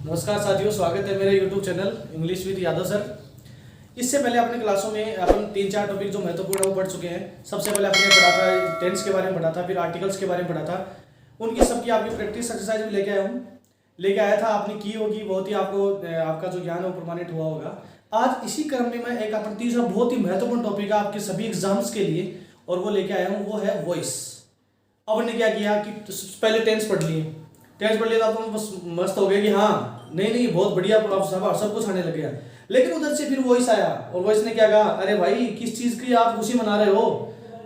नमस्कार साथियों, स्वागत है मेरे YouTube channel English with Yadav sir. इससे पहले अपने क्लासों में अपन 3-4 टॉपिक जो महत्वपूर्ण है वो पढ़ चुके हैं। सबसे पहले आपने पढ़ा था टेंस के बारे में पढ़ा था, फिर आर्टिकल्स के बारे में पढ़ा था। उनकी सबकी आपकी प्रैक्टिस एक्सरसाइज भी लेके आया था, आपने की होगी। बहुत ही आपको आपका जो ज्ञान है वो प्रमाणित हुआ होगा। आज इसी क्रम में मैं एक अपन तीसरा बहुत ही महत्वपूर्ण टॉपिक है आपके सभी एग्जाम्स के लिए, और वो लेके आया हूँ, वो है वॉइस। अब हमने क्या किया कि पहले टेंस पढ़ लिए तो आप बस मस्त हो गए कि हाँ नहीं बहुत बढ़िया, सब कुछ आने लग गया। लेकिन उधर से फिर वॉइस आया और वॉइस ने क्या कहा, अरे भाई किस चीज़ की आप खुशी मना रहे हो।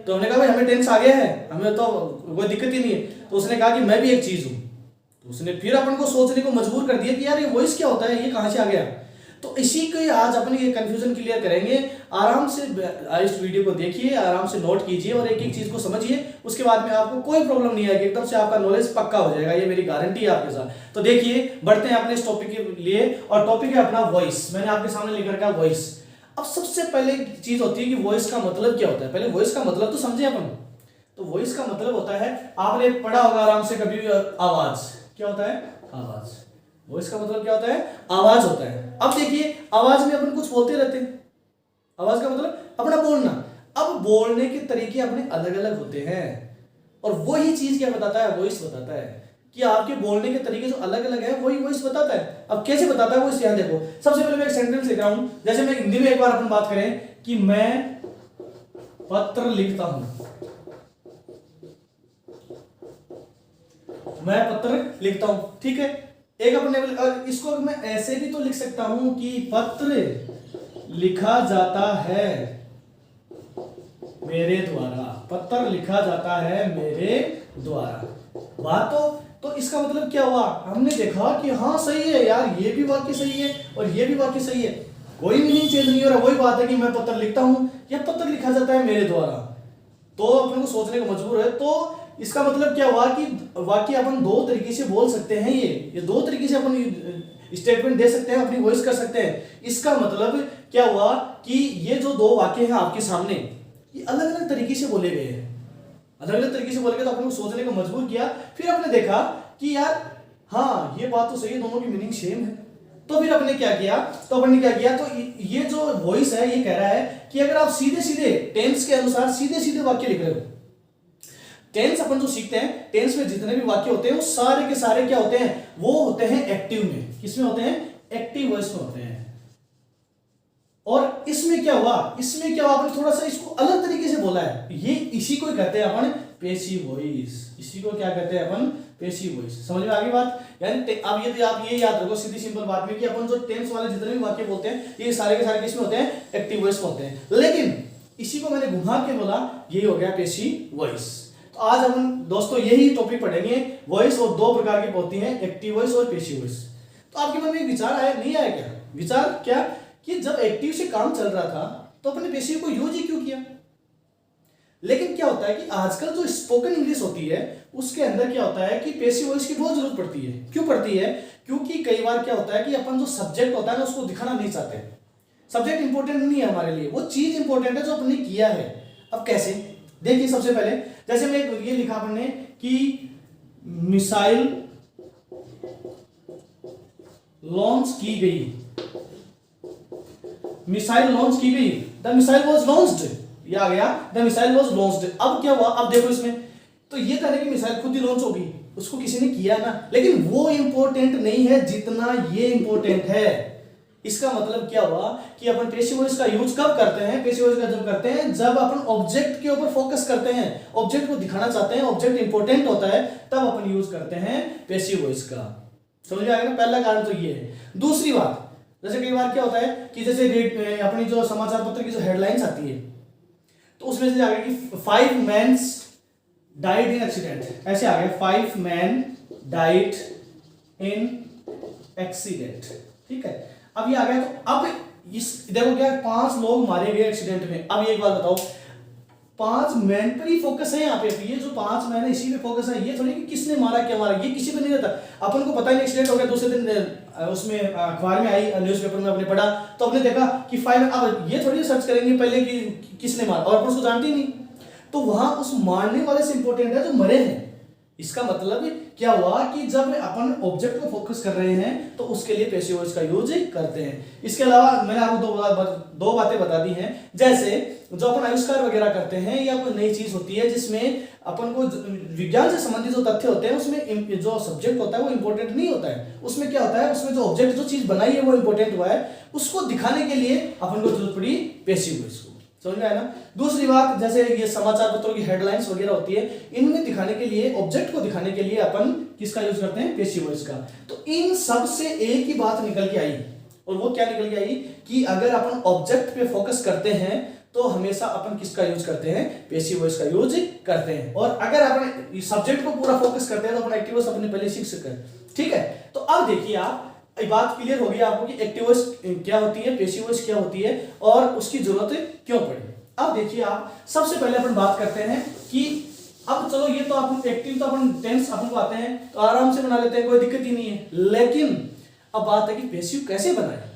तो हमने कहा भाई हमें टेंस आ गया है, हमें तो कोई दिक्कत ही नहीं है। तो उसने कहा कि मैं भी एक चीज़ हूँ। तो उसने फिर अपन को सोचने को मजबूर कर दिया कि यार ये वॉइस क्या होता है, ये कहाँ से आ गया। तो इसी के आज अपन ये कंफ्यूजन क्लियर करेंगे। आराम से इस वीडियो को देखिए, आराम से नोट कीजिए और एक एक चीज को समझिए। उसके बाद में आपको कोई प्रॉब्लम नहीं आएगी, एकदम से आपका नॉलेज पक्का हो जाएगा, ये मेरी गारंटी है आपके साथ। तो देखिए, बढ़ते हैं अपने इस टॉपिक के लिए, और टॉपिक है अपना वॉइस। मैंने आपके सामने लिख रखा है वॉइस। अब सबसे पहले चीज होती है कि वॉइस का मतलब क्या होता है। पहले वॉइस का मतलब तो समझे अपन। तो वॉइस का मतलब होता है, आपने पढ़ा होगा आराम से कभी, आवाज। क्या होता है? आवाज। वॉइस का मतलब क्या होता है? आवाज होता है। अब देखिए, आवाज में अपन कुछ बोलते रहते हैं। आवाज का मतलब अपना बोलना। अब बोलने के तरीके अपने अलग अलग होते हैं, और वही चीज क्या बताता है? वॉइस बताता है कि आपके बोलने के तरीके जो अलग अलग है, वही वॉइस बताता है। अब कैसे बताता है वो, इस यहाँ देखो। सबसे पहले मैं एक सेंटेंस लिख रहा हूं, जैसे मैं हिंदी में एक बार अपन बात करें कि मैं पत्र लिखता हूं। मैं पत्र लिखता हूं, ठीक है। एक अपने, इसको मैं ऐसे भी तो लिख सकता हूं कि पत्र लिखा जाता है मेरे द्वारा। पत्र लिखा जाता है मेरे द्वारा। बात तो इसका मतलब क्या हुआ? हमने देखा कि हाँ सही है यार, ये भी वाक्य सही है और ये भी वाक्य सही है, कोई मीनिंग चेंज नहीं हो रहा। वही बात है कि मैं पत्र लिखता हूं या पत्र लिखा जाता है मेरे द्वारा। तो अपन को सोचने को मजबूर है। तो इसका मतलब क्या हुआ कि वाक्य अपन दो तरीके से बोल सकते हैं। ये दो तरीके से अपन स्टेटमेंट दे सकते हैं, अपनी वॉइस कर सकते हैं। इसका मतलब क्या हुआ कि ये जो दो वाक्य हैं आपके सामने, ये अलग अलग तरीके से बोले गए हैं। अलग अलग तरीके से बोले गए, तो अपन को सोचने को मजबूर किया। फिर आपने देखा कि यार हाँ ये बात तो सही है, दोनों की मीनिंग सेम है। तो फिर अपने क्या किया, तो ये जो वॉइस है ये कह रहा है कि अगर आप सीधे सीधे टेंस के अनुसार सीधे सीधे वाक्य लिख रहे हो। टेंस अपन जो सीखते हैं, टेंस में जितने भी वाक्य होते हैं वो सारे के सारे क्या होते हैं? वो होते हैं एक्टिव में। किसमें होते हैं? एक्टिव वॉइस में होते हैं। और इसमें क्या हुआ, आपने थोड़ा सा इसको अलग तरीके से बोला है। ये इसी को कहते हैं अपन पैसिव वॉइस। इसी को क्या कहते हैं अपन? Passive voice. समझ में आ गई बात? यानी अब ये आप ये याद रखो सीधी सिंपल बात में कि अपन जो टेंस वाले जितने भी वाक्य बोलते हैं, ये सारे के सारे किसमें होते हैं? एक्टिव वॉइस में होते हैं। लेकिन इसी को मैंने घुमा के बोला, ये हो गया पैसिव वॉइस। तो आज हम दोस्तों यही टॉपिक पढ़ेंगे। वॉइस और दो प्रकार की होती हैं, एक्टिव वॉइस और पैसिव वॉइस। तो आपके मन में विचार आया, नहीं आया क्या? विचार क्या कि जब एक्टिव से काम चल रहा था तो अपने पैसिव को यूज ही क्यों किया। लेकिन क्या होता है कि आजकल जो स्पोकन इंग्लिश होती है उसके अंदर क्या होता है कि पैसिव वॉइस की बहुत जरूरत पड़ती है। क्यों पड़ती है? क्योंकि कई बार क्या होता है कि अपन जो सब्जेक्ट होता है ना उसको दिखाना नहीं चाहते। सब्जेक्ट इंपॉर्टेंट नहीं है हमारे लिए, वो चीज इंपॉर्टेंट है जो अपन ने किया है। अब कैसे? देखिए, सबसे पहले जैसे मैं ये लिखा आपने कि मिसाइल लॉन्च की गई। मिसाइल लॉन्च की गई, द मिसाइल वाज लॉन्च्ड। ये आ गया, द मिसाइल वाज लॉन्च्ड। अब क्या हुआ? अब देखो इसमें तो ये कहने की मिसाइल खुद ही लॉन्च होगी, उसको किसी ने किया ना। लेकिन वो इंपॉर्टेंट नहीं है जितना ये इंपॉर्टेंट है। इसका मतलब क्या हुआ कि अपन पैसिव वॉइस का यूज कब करते हैं? पैसिव वॉइस का जब करते हैं जब अपन ऑब्जेक्ट के ऊपर फोकस करते हैं, ऑब्जेक्ट को दिखाना चाहते हैं, ऑब्जेक्ट इंपॉर्टेंट होता है, तब अपन यूज करते हैं पैसिव वॉइस का। समझ में आएगा ना? पहला कारण तो ये है। दूसरी बात, जैसे कई बार क्या होता है कि जैसे अपनी जो समाचार पत्र की जो हेडलाइंस आती है तो उसमें से आ गया कि 5 men डाइड इन एक्सीडेंट। ऐसे आ गया 5 men डाइड इन एक्सीडेंट। ठीक है, अब ये आ गया। तो अब इस देखो क्या, 5 लोग मारे गए एक्सीडेंट में। अब एक बात बताओ, 5 मैन पर ही फोकस है यहाँ पे। ये जो 5 मैन है इसी पे फोकस है। ये थोड़ी कि किसने मारा क्या मारा, ये किसी पे नहीं रहता। अपन को पता ही नहीं, एक्सीडेंट हो गया, दूसरे दिन उसमें अखबार में आई, न्यूज़पेपर में अपने पढ़ा तो अपने देखा कि 5। अब ये थोड़ी सर्च करेंगे पहले कि किसने मारा, और अपन उसको जानते ही नहीं। तो वहां उस मारने वाले से इंपॉर्टेंट है जो मरे हैं। इसका मतलब क्या हुआ कि जब अपन ऑब्जेक्ट को फोकस कर रहे हैं तो उसके लिए पैसिव वॉइस का यूज करते हैं। इसके अलावा मैंने आपको दो बातें बता दी हैं, जैसे जो अपन आविष्कार वगैरह करते हैं या कोई नई चीज होती है जिसमें अपन को विज्ञान से संबंधित जो तथ्य होते हैं उसमें जो सब्जेक्ट होता है वो इंपॉर्टेंट नहीं होता है। उसमें क्या होता है, उसमें जो ऑब्जेक्ट जो चीज बनाई है वो इंपॉर्टेंट हुआ है, उसको दिखाने के लिए अपन को जरूरत पड़ी पैसिव वॉइस को। समझ में आया ना। दूसरी बात, जैसे ये समाचार पत्रों की हेडलाइंस वगैरह होती है, इनमें दिखाने के लिए, ऑब्जेक्ट को दिखाने के लिए अपन किसका यूज करते हैं, पैसिव वॉइस का। तो इन सब से एक ही बात निकल के आई, और वो क्या निकल के आई कि अगर अपन ऑब्जेक्ट पे फोकस करते हैं तो हमेशा अपन किसका यूज करते हैं, पैसिव वॉइस का यूज करते हैं। और अगर अपन सब्जेक्ट को पूरा फोकस करते हैं तो अपन एक्टिव वॉइस अपने पहले सीख सकते हैं। ठीक है, तो अब देखिए आप, बात क्लियर हो गई आपको कि एक्टिव वॉइस क्या होती है, पैसिव वॉइस क्या होती है और उसकी जरूरत क्यों पड़ी। अब देखिए आप, सबसे पहले अपन बात करते हैं कि अब चलो ये तो अपन एक्टिव तो अपन टेंस अपन को आते हैं तो आराम से बना लेते हैं, कोई दिक्कत ही नहीं है। लेकिन अब बात है कि पैसिव कैसे बनाए,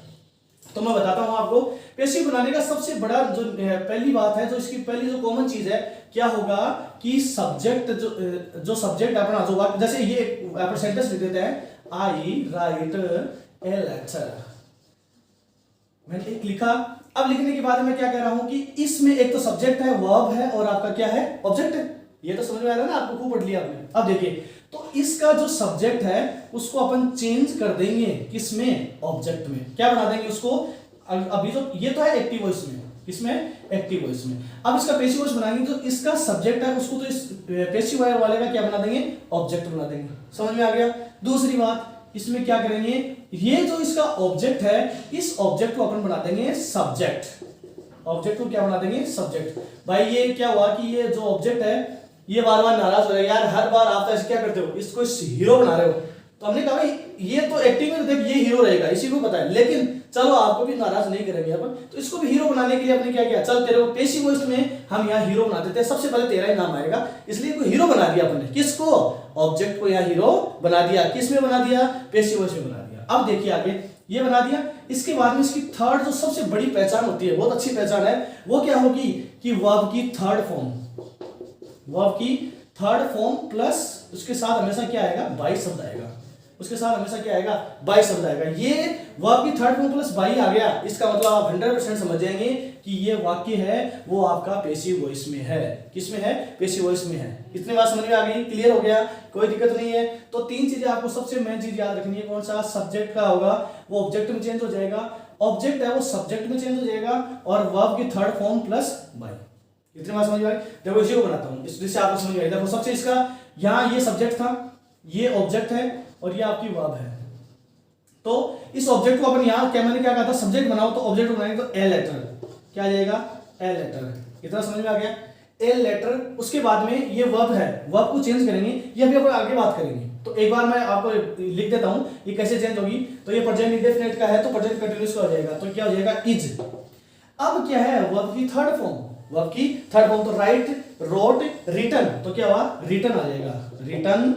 तो मैं बताता हूं आपको। पैसिव बनाने का सबसे बड़ा जो पहली बात है, जो इसकी पहली जो कॉमन चीज है, क्या होगा कि सब्जेक्ट जो सब्जेक्ट अपना जो वाक्य, जैसे ये अपन सेंटेंस लिख देते हैं, आई राइट ए लेटर, मैंने एक लिखा। अब लिखने के बाद मैं क्या कह रहा हूं कि इसमें एक तो सब्जेक्ट है, वर्ब है, और आपका क्या है, ऑब्जेक्ट है। ये तो समझ में आ रहा है ना, आपको खूब पढ़ लिया आपने। अब देखिए, तो इसका जो सब्जेक्ट है उसको अपन चेंज कर देंगे, किसमें, ऑब्जेक्ट में। क्या बना देंगे उसको, अभी जो ये तो है एक्टिव वॉइस में, किसमें, एक्टिव वॉइस में। अब इसका पैसिव वॉइस बनाएंगे तो इसका सब्जेक्ट है उसको तो इस पैसिव वॉइस वाले का क्या बना देंगे, ऑब्जेक्ट बना देंगे। समझ में आ गया। दूसरी बात, इसमें क्या करेंगे, ये जो इसका ऑब्जेक्ट है, इस ऑब्जेक्ट को अपन बना देंगे सब्जेक्ट। ऑब्जेक्ट को क्या बना देंगे, सब्जेक्ट। भाई ये क्या हुआ कि ये जो ऑब्जेक्ट है ये बार बार नाराज हो रहा है, यार हर बार आप ऐसे क्या करते हो, इसको हीरो बना रहे हो। तो हमने कहा भाई ये तो एक्टिंग में देख ये हीरो रहेगा, इसी को पता है, लेकिन चलो आपको भी नाराज नहीं करेंगे अपन, तो इसको भी हीरो बनाने के लिए आपने क्या किया, चल तेरे को पैसिव वॉइस में हम यहाँ हीरो बना देते हैं, सबसे पहले तेरा ही नाम आएगा, इसलिए कोई हीरो बना दिया अपने, किसको, ऑब्जेक्ट को यहाँ हीरो बना दिया। किस में बना दिया, पैसिव वॉइस में बना दिया। अब देखिए आगे, ये बना दिया। इसके बाद में इसकी थर्ड जो सबसे बड़ी पहचान होती है, बहुत अच्छी पहचान है, वो क्या होगी कि वर्ब की थर्ड फॉर्म, वर्ब की थर्ड फॉर्म प्लस उसके साथ हमेशा क्या आएगा, बाई शब्द आएगा। उसके साथ हमेशा क्या आएगा, बाई शब्द आएगा। ये वर्ब की थर्ड फॉर्म प्लस बाई आ गया, इसका मतलब आप 100% समझ जाएंगे कि ये वाक्य है वो आपका पैसिव वॉइस में है। किसमें है, पैसिव वॉइस में है। इतनी बात समझ में आ गई, क्लियर हो गया, कोई दिक्कत नहीं है। तो तीन चीजें आपको सबसे मेन चीज याद रखनी है, कौन सा, सब्जेक्ट का होगा वो ऑब्जेक्ट में चेंज हो जाएगा, ऑब्जेक्ट है वो सब्जेक्ट में चेंज हो जाएगा, और वर्ब की थर्ड फॉर्म प्लस बाई। इतनी बात समझ में आई। देखो इसी को बनाता हूं जिससे आपको समझ में आएगा। देखो सबसे इसका यहाँ ये सब्जेक्ट था, ये ऑब्जेक्ट है, और ये आपकी वर्ब है। तो इस ऑब्जेक्ट को अपन यहाँ क्या, मैंने क्या कहा था, सब्जेक्ट बनाओ तो ऑब्जेक्ट बनाएंगे तो ए लेटर, क्या आ जाएगा, ए लेटर। इतना समझ में आ गया, ए लेटर। उसके बाद में ये वर्ब है, वर्ब को चेंज करेंगे, ये अभी अपन आगे बात करेंगे। तो एक बार मैं आपको लिख देता हूं ये कैसे चेंज होगी। तो ये प्रेजेंट इंडेफिनिट का है तो प्रेजेंट कंटीन्यूअस का हो जाएगा, तो क्या हो जाएगा, इज। अब क्या है, वर्ब की थर्ड फॉर्म, वर्ब की थर्ड फॉर्म, तो राइट, रोट, रिटन, तो क्या हुआ, रिटन आ जाएगा, रिटन।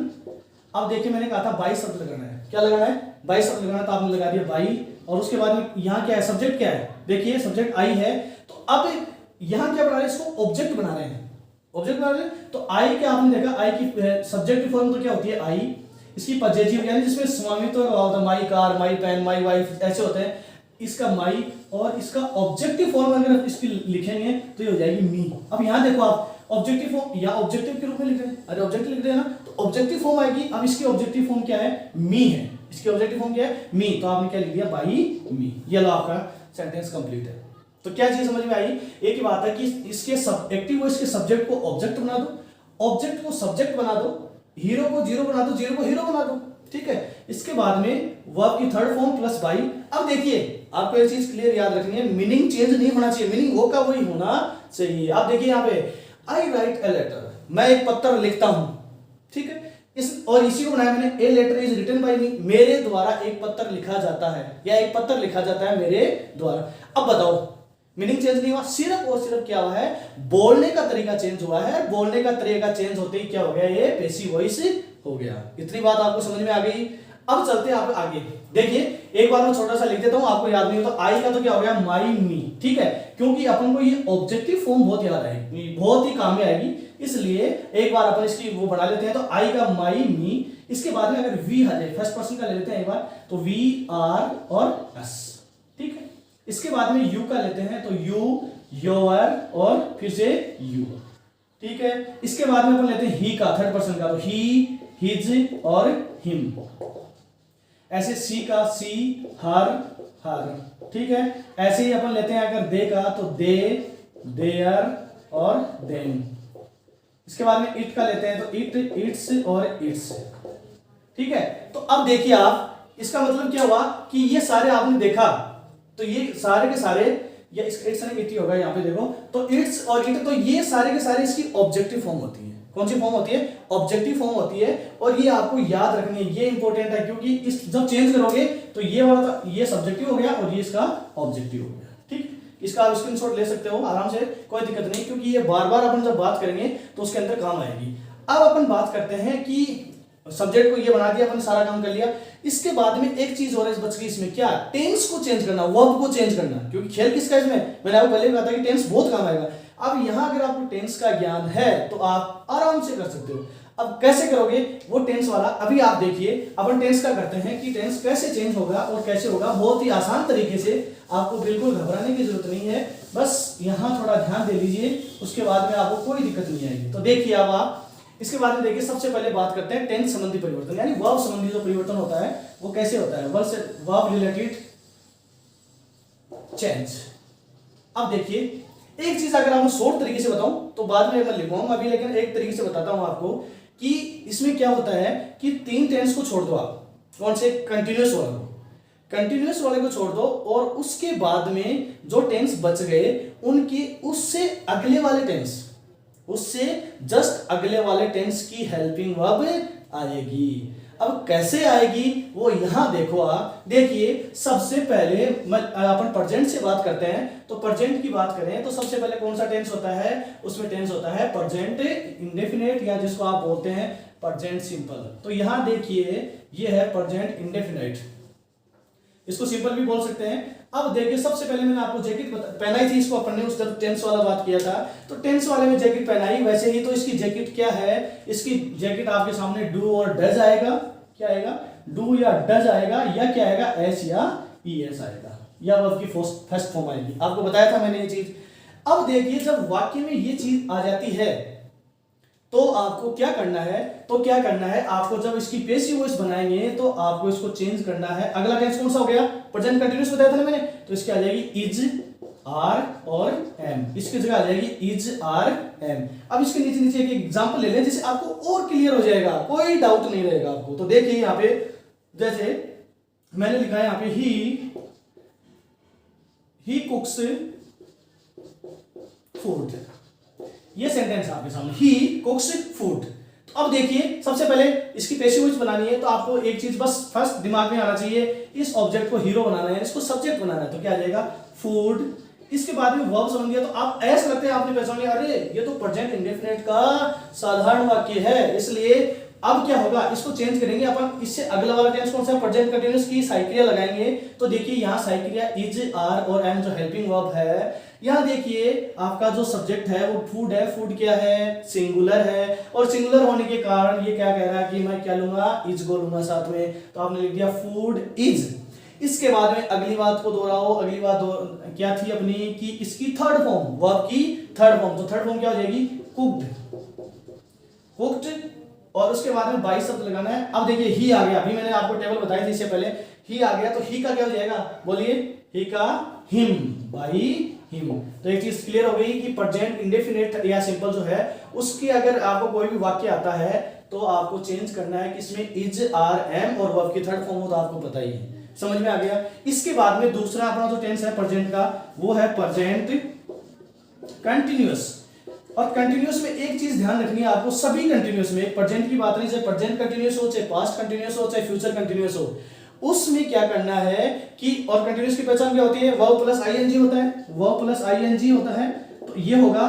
अब देखिए मैंने कहा था बाई शब्द लगाना है, क्या लगाना है, बाई शब्द लगाना, तो आपने लगा दिया बाई। और उसके बाद में यहाँ क्या है, सब्जेक्ट क्या है, देखिए सब्जेक्ट आई है। तो अब यहाँ क्या बना रहे हैं, इसको ऑब्जेक्ट बना रहे हैं, ऑब्जेक्ट बना रहे हैं। तो आई क्या आपने देखा, आई की सब्जेक्ट की फॉर्म तो क्या होती है, आई। इसकी पजेटिव यानी जिसमें स्वामित्व होता है, my car, my pen, my wife, ऐसे होते हैं। इसका माई, और इसका ऑब्जेक्टिव फॉर्म अगर इसकी लिखेंगे तो ये हो जाएगी मी। अब यहाँ देखो आप, ऑब्जेक्टिव फॉर्म या ऑब्जेक्टिव के रूप में लिख रहे हैं, अरे ऑब्जेक्टिव लिख रहे हैं ना, तो ऑब्जेक्टिव फॉर्म आएगी। अब इसकी ऑब्जेक्टिव फॉर्म क्या है, मी है, इसकी ऑब्जेक्टिव फॉर्म क्या है, मी। तो आपने क्या लिख दिया, बाई मी। ये लो आपका सेंटेंस कंप्लीट है। तो क्या चीज समझ में आई, एक ही बात है कि इसके एक्टिव वॉइस के सब्जेक्ट को ऑब्जेक्ट बना दो, ऑब्जेक्ट को सब्जेक्ट बना दो, हीरो को जीरो बना दो, जीरो को हीरो बना दो, ठीक है। इसके बाद में वर्ब की थर्ड फॉर्म प्लस बाई। अब देखिए आपको एक चीज क्लियर याद रखनी है, मीनिंग चेंज नहीं होना चाहिए, मीनिंग वो का वही होना चाहिए। आप देखिए यहाँ पे, आई राइट ए लेटर, मैं एक पत्र लिखता हूं, ठीक है। और इसी को बनाया मैंने, a letter is written by me, मेरे द्वारा एक पत्र लिखा जाता है, या एक पत्र लिखा जाता है मेरे द्वारा। अब बताओ, मीनिंग चेंज नहीं हुआ, सिर्फ और सिर्फ क्या हुआ है, बोलने का तरीका चेंज हुआ है। बोलने का तरीका चेंज होते ही क्या हो गया, ये पैसिव वॉइस हो गया। इतनी बात आपको समझ में आ गई। अब चलते हैं आप आगे, देखिए एक बार मैं छोटा सा लिख देता हूं, आपको याद नहीं हो तो आई का तो क्या हो गया, माई मी, ठीक है। क्योंकि अपन को ये ऑब्जेक्टिव फॉर्म बहुत याद आएगी, बहुत ही काम में आएगी। इसलिए एक बार अपन इसकी वो बना लेते हैं। तो आई का माई मी, इसके बाद में अगर वी आ जाए, फर्स्ट पर्सन का ले लेते हैं एक बार, तो वी आर और अस, ठीक है। इसके बाद में यू का लेते हैं, तो यू, योर और फिर से यू, ठीक है। इसके बाद में अपन लेते हैं ही का, थर्ड पर्सन का, तो ही, हिज और हिम। ऐसे सी का, सी, हर, हर, ठीक है। ऐसे ही अपन लेते हैं अगर दे का, तो दे, देयर और देम। इसके बाद में इट का लेते हैं, तो इट, इट्स और इट्स, ठीक है। तो अब देखिए आप, इसका मतलब क्या हुआ कि ये सारे आपने देखा, तो ये सारे के सारे, या इसका इट्स नहीं, इट ही होगा यहाँ पे देखो, तो इट्स और इट, तो ये सारे के सारे इसकी ऑब्जेक्टिव फॉर्म होती है। कौन सी फॉर्म होती है? ऑब्जेक्टिव फॉर्म होती है। और ये आपको याद रखनी है, ये इंपॉर्टेंट है, क्योंकि इस जब चेंज करोगे तो ये वाला, ये सब्जेक्टिव हो गया और ये इसका ऑब्जेक्टिव हो गया, ठीक। इसका आप स्क्रीनशॉट ले सकते हो आराम से, कोई दिक्कत नहीं, क्योंकि ये बार बार अपन जब बात करेंगे तो उसके अंदर काम आएगी। अब अपन बात करते हैं कि सब्जेक्ट को ये बना दिया अपन, सारा काम कर लिया। इसके बाद में एक चीज और बच गई इसमें, क्या? टेंस को चेंज करना, वर्ब को चेंज करना, क्योंकि खेल किसका है इसमें, मैंने आपको पहले भी कहा था कि टेंस बहुत काम आएगा। अब यहां अगर आपको टेंस का ज्ञान है तो आप आराम से कर सकते हो। अब कैसे करोगे वो टेंस वाला, अभी आप देखिए। अपन टेंस का करते हैं कि टेंस कैसे चेंज होगा और कैसे होगा, बहुत ही आसान तरीके से, आपको बिल्कुल घबराने की जरूरत नहीं है, बस यहां थोड़ा ध्यान दे लीजिए, उसके बाद में आपको कोई दिक्कत नहीं आएगी। तो देखिए अब आप इसके बारे में देखिए। सबसे पहले बात करते हैं टेंस संबंधी परिवर्तन, यानी वर्ब संबंधी जो परिवर्तन होता है वो कैसे होता है, वर्ब रिलेटेड चेंज। अब देखिए एक चीज अगर आपको शॉर्ट तरीके से बताऊं तो बाद में मैं लिखवाऊंगा अभी, लेकिन एक तरीके से बताता हूं आपको कि इसमें क्या होता है कि तीन टेंस को छोड़ दो आप। कौन से? कंटिन्यूअस वाले को, कंटिन्यूअस वाले को छोड़ दो, और उसके बाद में जो टेंस बच गए उनकी उससे अगले वाले टेंस, उससे जस्ट अगले वाले टेंस की हेल्पिंग वर्ब आएगी। अब कैसे आएगी वो यहां देखो आप। देखिए सबसे पहले अपन प्रेजेंट से बात करते हैं, तो प्रेजेंट की बात करें तो सबसे पहले कौन सा टेंस होता है, उसमें टेंस होता है प्रेजेंट इंडेफिनिट, या जिसको आप बोलते हैं प्रेजेंट सिंपल। तो यहां देखिए ये है प्रेजेंट इंडेफिनिट, इसको सिंपल भी बोल सकते हैं। अब देखिए सबसे पहले मैंने आपको जैकेट पहनाई थी, इसको अपन ने उस जब टेंस वाला बात किया था, तो टेंस वाले में जैकेट पहनाई, वैसे ही तो इसकी जैकेट क्या है, इसकी जैकेट आपके सामने डू और डज आएगा। क्या आएगा? डू या डज आएगा, या क्या आएगा? एस या ईएस आएगा, या वर्ब की फर्स्ट फॉर्म आएगी। आपको बताया था मैंने ये चीज। अब देखिए जब वाक्य में ये चीज आ जाती है तो आपको क्या करना है, आपको जब इसकी पेसिव वॉइस बनाएंगे तो आपको इसको चेंज करना है। अगला टेंस कौन सा हो गया? प्रेजेंट कंटीन्यूअस बताया था ना मैंने, तो इसकी आ जाएगी इज, आर और एम, इसकी जगह आ जाएगी इज, आर, एम। अब इसके नीचे नीचे एक एग्जांपल ले लें जिससे आपको और क्लियर हो जाएगा, कोई डाउट नहीं रहेगा आपको। तो देखिए यहाँ पे जैसे मैंने लिखा है यहाँ पे ही कुक्स फूड, ये सेंटेंस आपके सामने, ही कुक्स फूड। तो अब देखिए सबसे पहले इसकी पैसिव वॉइस बनानी है, तो आपको एक चीज बस फर्स्ट दिमाग में आना चाहिए, इस ऑब्जेक्ट को हीरो बनाना है, इसको सब्जेक्ट बनाना है, तो क्या आ जाएगा? फूड। इसके बाद में वर्ब समझ गया, तो आप ऐसा लगता है आपने पहचान लिया, अरे ये तो प्रेजेंट इंडेफिनिट का साधारण वाक्य है, इसलिए अब क्या होगा, इसको चेंज करेंगे अपन। इससे अगला वाला टेंस कौन सा? प्रेजेंट कंटीन्यूअस की साइक्रिया लगाएंगे। तो देखिए यहाँ साइक्रिया इज, आर और एम जो हेल्पिंग वर्ब है, यहाँ देखिए आपका जो सब्जेक्ट है वो फूड है। फूड क्या है? सिंगुलर है, और सिंगुलर होने के कारण ये क्या कह रहा है कि मैं क्या लूंगा? इज को लूंगा साथ में, तो आपने लिख दिया फूड इज। इसके बाद में अगली बात को दोहराओ, अगली बात क्या थी अपनी कि इसकी थर्ड फॉर्म, वर्ब की थर्ड फॉर्म, तो थर्ड फॉर्म क्या हो जाएगी? Cooked, cooked. और उसके बाद में बाई शब्द लगाना है। अब देखिए ही आ गया, अभी मैंने आपको टेबल बताई थी इससे पहले, ही आ गया, तो ही का क्या हो जाएगा? बोलिए, ही का हिम, बाई हिम। तो एक चीज क्लियर हो गई कि प्रेजेंट इंडेफिनिट या सिंपल जो है उसकी अगर आपको कोई भी वाक्य आता है तो आपको चेंज करना है, किसमें? इज, आर, एम, और वर्ब की थर्ड फॉर्म हो तो आपको पता ही है। समझ में आ गया? इसके बाद में दूसरा अपना जो टेंस है प्रेजेंट का, वो है प्रेजेंट कंटीन्यूअस। और कंटीन्यूअस में एक चीज ध्यान रखनी है आपको, सभी कंटीन्यूअस में, प्रेजेंट की बात नहीं, चाहे प्रेजेंट कंटीन्यूअस हो, चाहे पास्ट कंटीन्यूअस हो, चाहे फ्यूचर कंटीन्यूअस हो, उसमें क्या करना है कि, और कंटीन्यूअस की पहचान क्या होती है? वर्ब प्लस आईएनजी होता है, वर्ब प्लस आईएनजी होता है, तो ये होगा।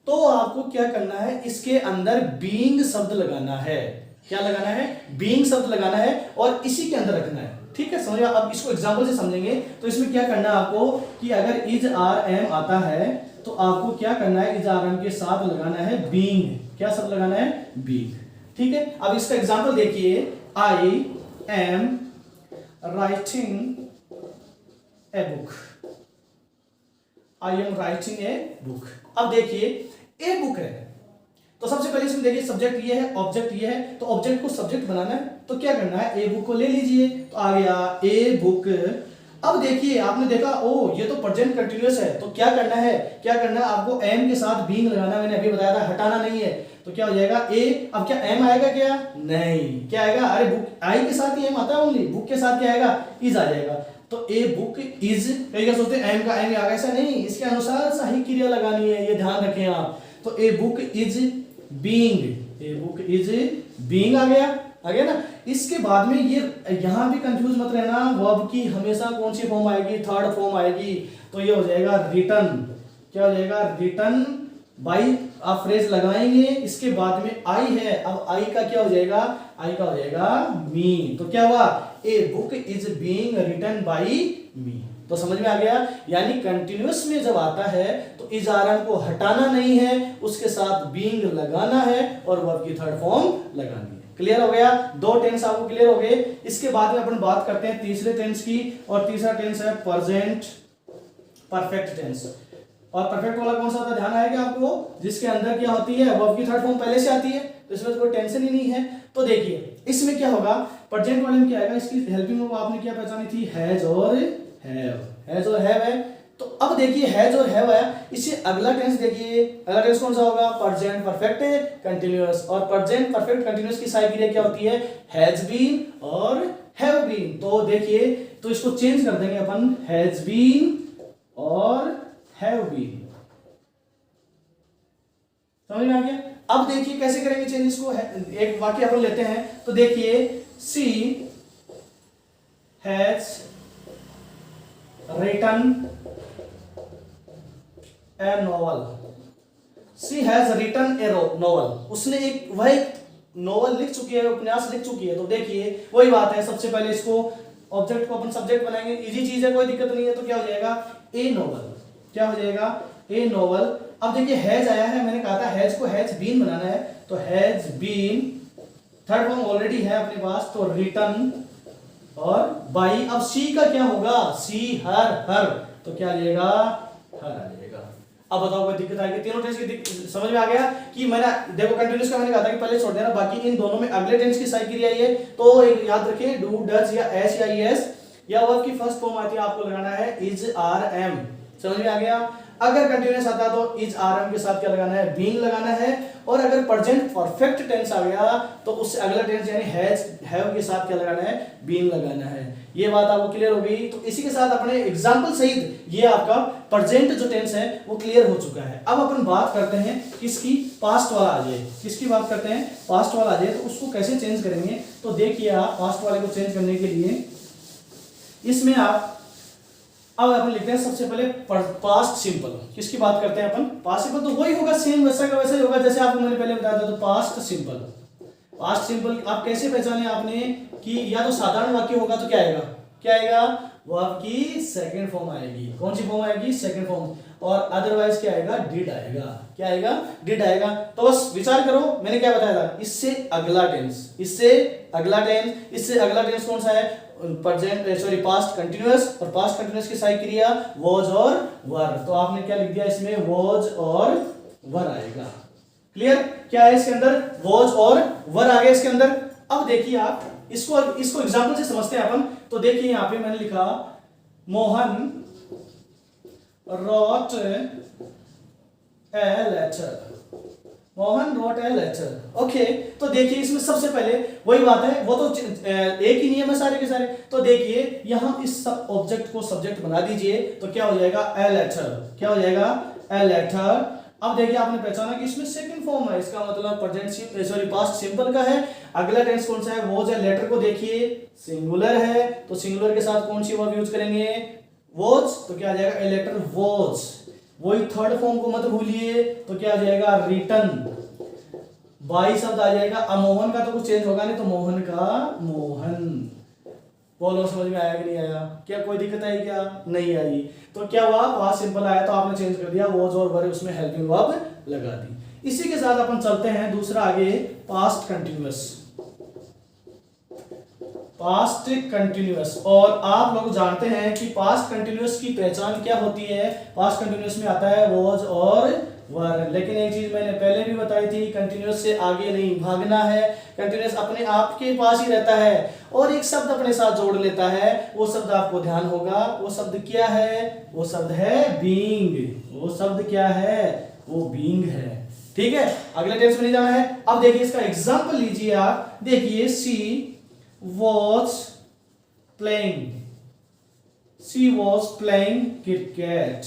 तो आपको क्या करना है, इसके अंदर बीइंग शब्द लगाना है। क्या लगाना है? बीइंग शब्द लगाना है, और इसी के अंदर रखना है। ठीक है, समझ। अब इसको एग्जांपल से समझेंगे। तो इसमें क्या करना है आपको कि अगर इज आर एम आता है तो आपको क्या करना है, इज आर एम के साथ लगाना है बीइंग। क्या शब्द लगाना है? बीइंग। ठीक है, अब इसका एग्जांपल देखिए, I am writing a book. I am writing a book. अब देखिए ए बुक है, तो सबसे पहले इसमें देखिए सब्जेक्ट ये है, ऑब्जेक्ट ये है, तो ऑब्जेक्ट को सब्जेक्ट बनाना है तो क्या करना है, ए बुक को ले लीजिए, तो आ गया ए बुक। अब देखिए आपने देखा ओ ये तो प्रेजेंट कंटिन्यूअस है, तो क्या करना है, आपको एम के साथ बीइंग लगाना है, मैंने अभी बताया था, हटाना नहीं है। तो क्या हो जाएगा ए, अब क्या एम आएगा क्या? नहीं, क्या आएगा? अरे बुक आई के साथ ही एम आता है ओनली, बुक के साथ क्या आएगा? इज आ जाएगा। तो ए बुक इज, कई क्या सोचते हैं एम का एम आ गया, ऐसा नहीं, इसके अनुसार सही क्रिया लगानी है, ये ध्यान रखें आप। तो a book is being, a book is being आ गया ना। इसके बाद में ये यहां भी कंफ्यूज मत रहना, वर्ब की हमेशा कौन सी फॉर्म आएगी? थर्ड फॉर्म आएगी। तो ये हो जाएगा रिटर्न। क्या हो जाएगा? Written by. आप फ्रेज लगाएंगे, इसके बाद में आई है, अब आई का क्या हो जाएगा? आई का हो जाएगा मी। तो क्या हुआ? A book is being written by me. तो समझ में आ गया, यानी कंटिन्यूअस में जब आता है तो इज आर को हटाना नहीं है, उसके साथ बीइंग लगाना है और वर्ब की थर्ड फॉर्म लगानी है। क्लियर हो गया? दो टेंस आपको क्लियर हो गए। इसके बाद में अपन बात करते हैं तीसरे टेंस की, और तीसरा टेंस है प्रेजेंट परफेक्ट टेंस। और परफेक्ट वाला कौन सा होता है, ध्यान आएगा आपको, जिसके अंदर क्या होती है, वर्ब की थर्ड फॉर्म पहले से आती है, तो इसमें कोई टेंशन ही नहीं है। तो देखिए इसमें क्या होगा, प्रेजेंट वाले में क्या आएगा, इसकी हेल्पिंग वर्ब आपने क्या पहचानी थी, हैज और हैव। हैज और हैव है, तो अब देखिए हैज और हैव है, इससे अगला टेंस देखिए, अगला टेंस कौन सा होगा, प्रेजेंट परफेक्ट कंटीन्यूअस। और प्रेजेंट परफेक्ट कंटीन्यूअस की सारी क्रिया क्या होती है, हैज बीन और हैव बीन। तो देखिए, तो इसको चेंज कर देंगे अपन, हैज बीन और हैव बीन। समझ में आ गया? अब देखिए कैसे करेंगे चेंज इसको, एक वाक्य अपन लेते हैं। तो देखिए she has written a novel. She has written a novel, उसने एक नॉवल लिख चुकी है, उपन्यास लिख चुकी है। तो देखिए वही बात है, सबसे पहले इसको ऑब्जेक्ट को अपन सब्जेक्ट बनाएंगे, इजी चीज है, कोई दिक्कत नहीं है। तो क्या हो जाएगा, ए नॉवल। क्या हो जाएगा, ए नॉवल। अब देखिए हैज आया है, मैंने कहा था हैज को हैज बीन बनाना है, तो has been third form already है अपने पास, तो रिटन और बाई। अब सी का क्या होगा, सी हर, तो क्या आ जाएगा, हर आ जाएगा। अब बताओ कोई दिक्कत आएगी? तीनों टेंस की समझ में आ गया कि मैंने देखो कंटिन्यूअस का मैंने कहा था कि पहले छोड़ देना, बाकी इन दोनों में अगले टेंस की सही क्रिया है। तो एक याद रखिए, डू डज या एस या ईएस या वर्ब की फर्स्ट फॉर्म आती है, आपको लगाना है इज आर एम। समझ में आ गया? अगर कंटिन्यूअस आता तो इज आर एम के साथ क्या लगाना है, बीइंग लगाना है। और अगर प्रेजेंट परफेक्ट टेंस आ गया तो उससे अगला टेंस यानी हैज हैव के साथ क्या लगाना है, बीइंग लगाना है। ये बात आपको क्लियर हो गई? तो इसी के साथ अपने एग्जांपल सहित ये आपका प्रेजेंट जो टेंस है वो क्लियर हो चुका है। अब अपन बात करते हैं किसकी, पास्ट वाला आ जाए। किसकी बात करते हैं, पास्ट वाला आ जाए। तो उसको कैसे चेंज करेंगे, तो देखिए आप पास्ट वाले को चेंज करने के लिए इसमें आप अब अपन लिखते हैं सबसे पहले पास्ट सिंपल। किसकी बात करते हैं अपन, पास्ट सिंपल। तो वही होगा, सेम वैसा का वैसा ही होगा जैसे आपको मैंने पहले बताया था। तो पास्ट सिंपल, पास्ट सिंपल आप कैसे पहचाने आपने कि या तो साधारण वाक्य होगा तो क्या आएगा, क्या आएगा, वर्ब की सेकंड फॉर्म आएगी। कौन सी फॉर्म आएगी, सेकंड फॉर्म। और अदरवाइज क्या आएगा, डिड आएगा। क्या आएगा, डिड आएगा। तो बस विचार करो, मैंने क्या बताया था, इससे अगला टेंस, इससे अगला टेंस, इससे अगला टेंस कौन सा है, प्रेजेंट सॉरी पास्ट कंटीन्यूअस। और पास्ट कंटीन्यूअस की सही क्रिया वाज और वर। तो आपने क्या लिख दिया इसमें, वाज और वर आएगा। क्लियर? क्या है इसके अंदर, वाज और वर आ गया इसके अंदर। अब देखिए आप इसको एग्जांपल से समझते हैं अपन। तो देखिए यहां पे मैंने लिखा Mohan wrote a letter। Mohan wrote a letter। Okay, तो देखिए इसमें सबसे पहले वही बात है, वो तो एक ही नियम है सारे के सारे। तो देखिए यहां इस ऑब्जेक्ट को सब्जेक्ट बना दीजिए, तो क्या हो जाएगा, a letter। क्या हो जाएगा, a letter। अब देखिए आपने पहचाना कि इसमें सेकंड फॉर्म है, इसका मतलब प्रेजेंट सॉरी पास्ट सिंपल का है। अगला टेंस कौन सा है, वो जो लेटर को देखिए सिंगुलर है, तो सिंगुलर के साथ कौन सी वर्ब यूज करेंगे, वॉज। तो क्या आ जाएगा, ए लेटर वॉज। वही थर्ड फॉर्म को मत भूलिए, तो क्या आ जाएगा, रिटन बाई शब्द आ जाएगा। अब मोहन का तो कुछ चेंज होगा नहीं, तो मोहन का मोहन। बोलो समझ में आया कि नहीं आया? क्या कोई दिक्कत आई क्या? नहीं आई। तो क्या हुआ, पास्ट सिंपल आया तो आपने चेंज कर दिया वॉज और वर, उसमें हेल्पिंग वर्ब लगा दी। इसी के साथ अपन चलते हैं दूसरा आगे, पास्ट कंटिन्यूअस। पास्ट कंटिन्यूअस, और आप लोग जानते हैं कि पास्ट कंटिन्यूअस की पहचान क्या होती है? पास्ट कंटिन्यूअस में आता है वॉज और वर। लेकिन एक चीज मैंने पहले भी बताई थी, कंटिन्यूअस से आगे नहीं भागना है। कंटिन्यूअस अपने आप के पास ही रहता है और एक शब्द अपने साथ जोड़ लेता है। वो शब्द आपको ध्यान होगा, वो शब्द क्या है? वो शब्द है बीइंग। वो शब्द क्या है? वो बीइंग है। ठीक है, अगले टेंस में नहीं जाना है। अब देखिए इसका एग्जांपल लीजिए आप, देखिए सी was playing, she was playing cricket,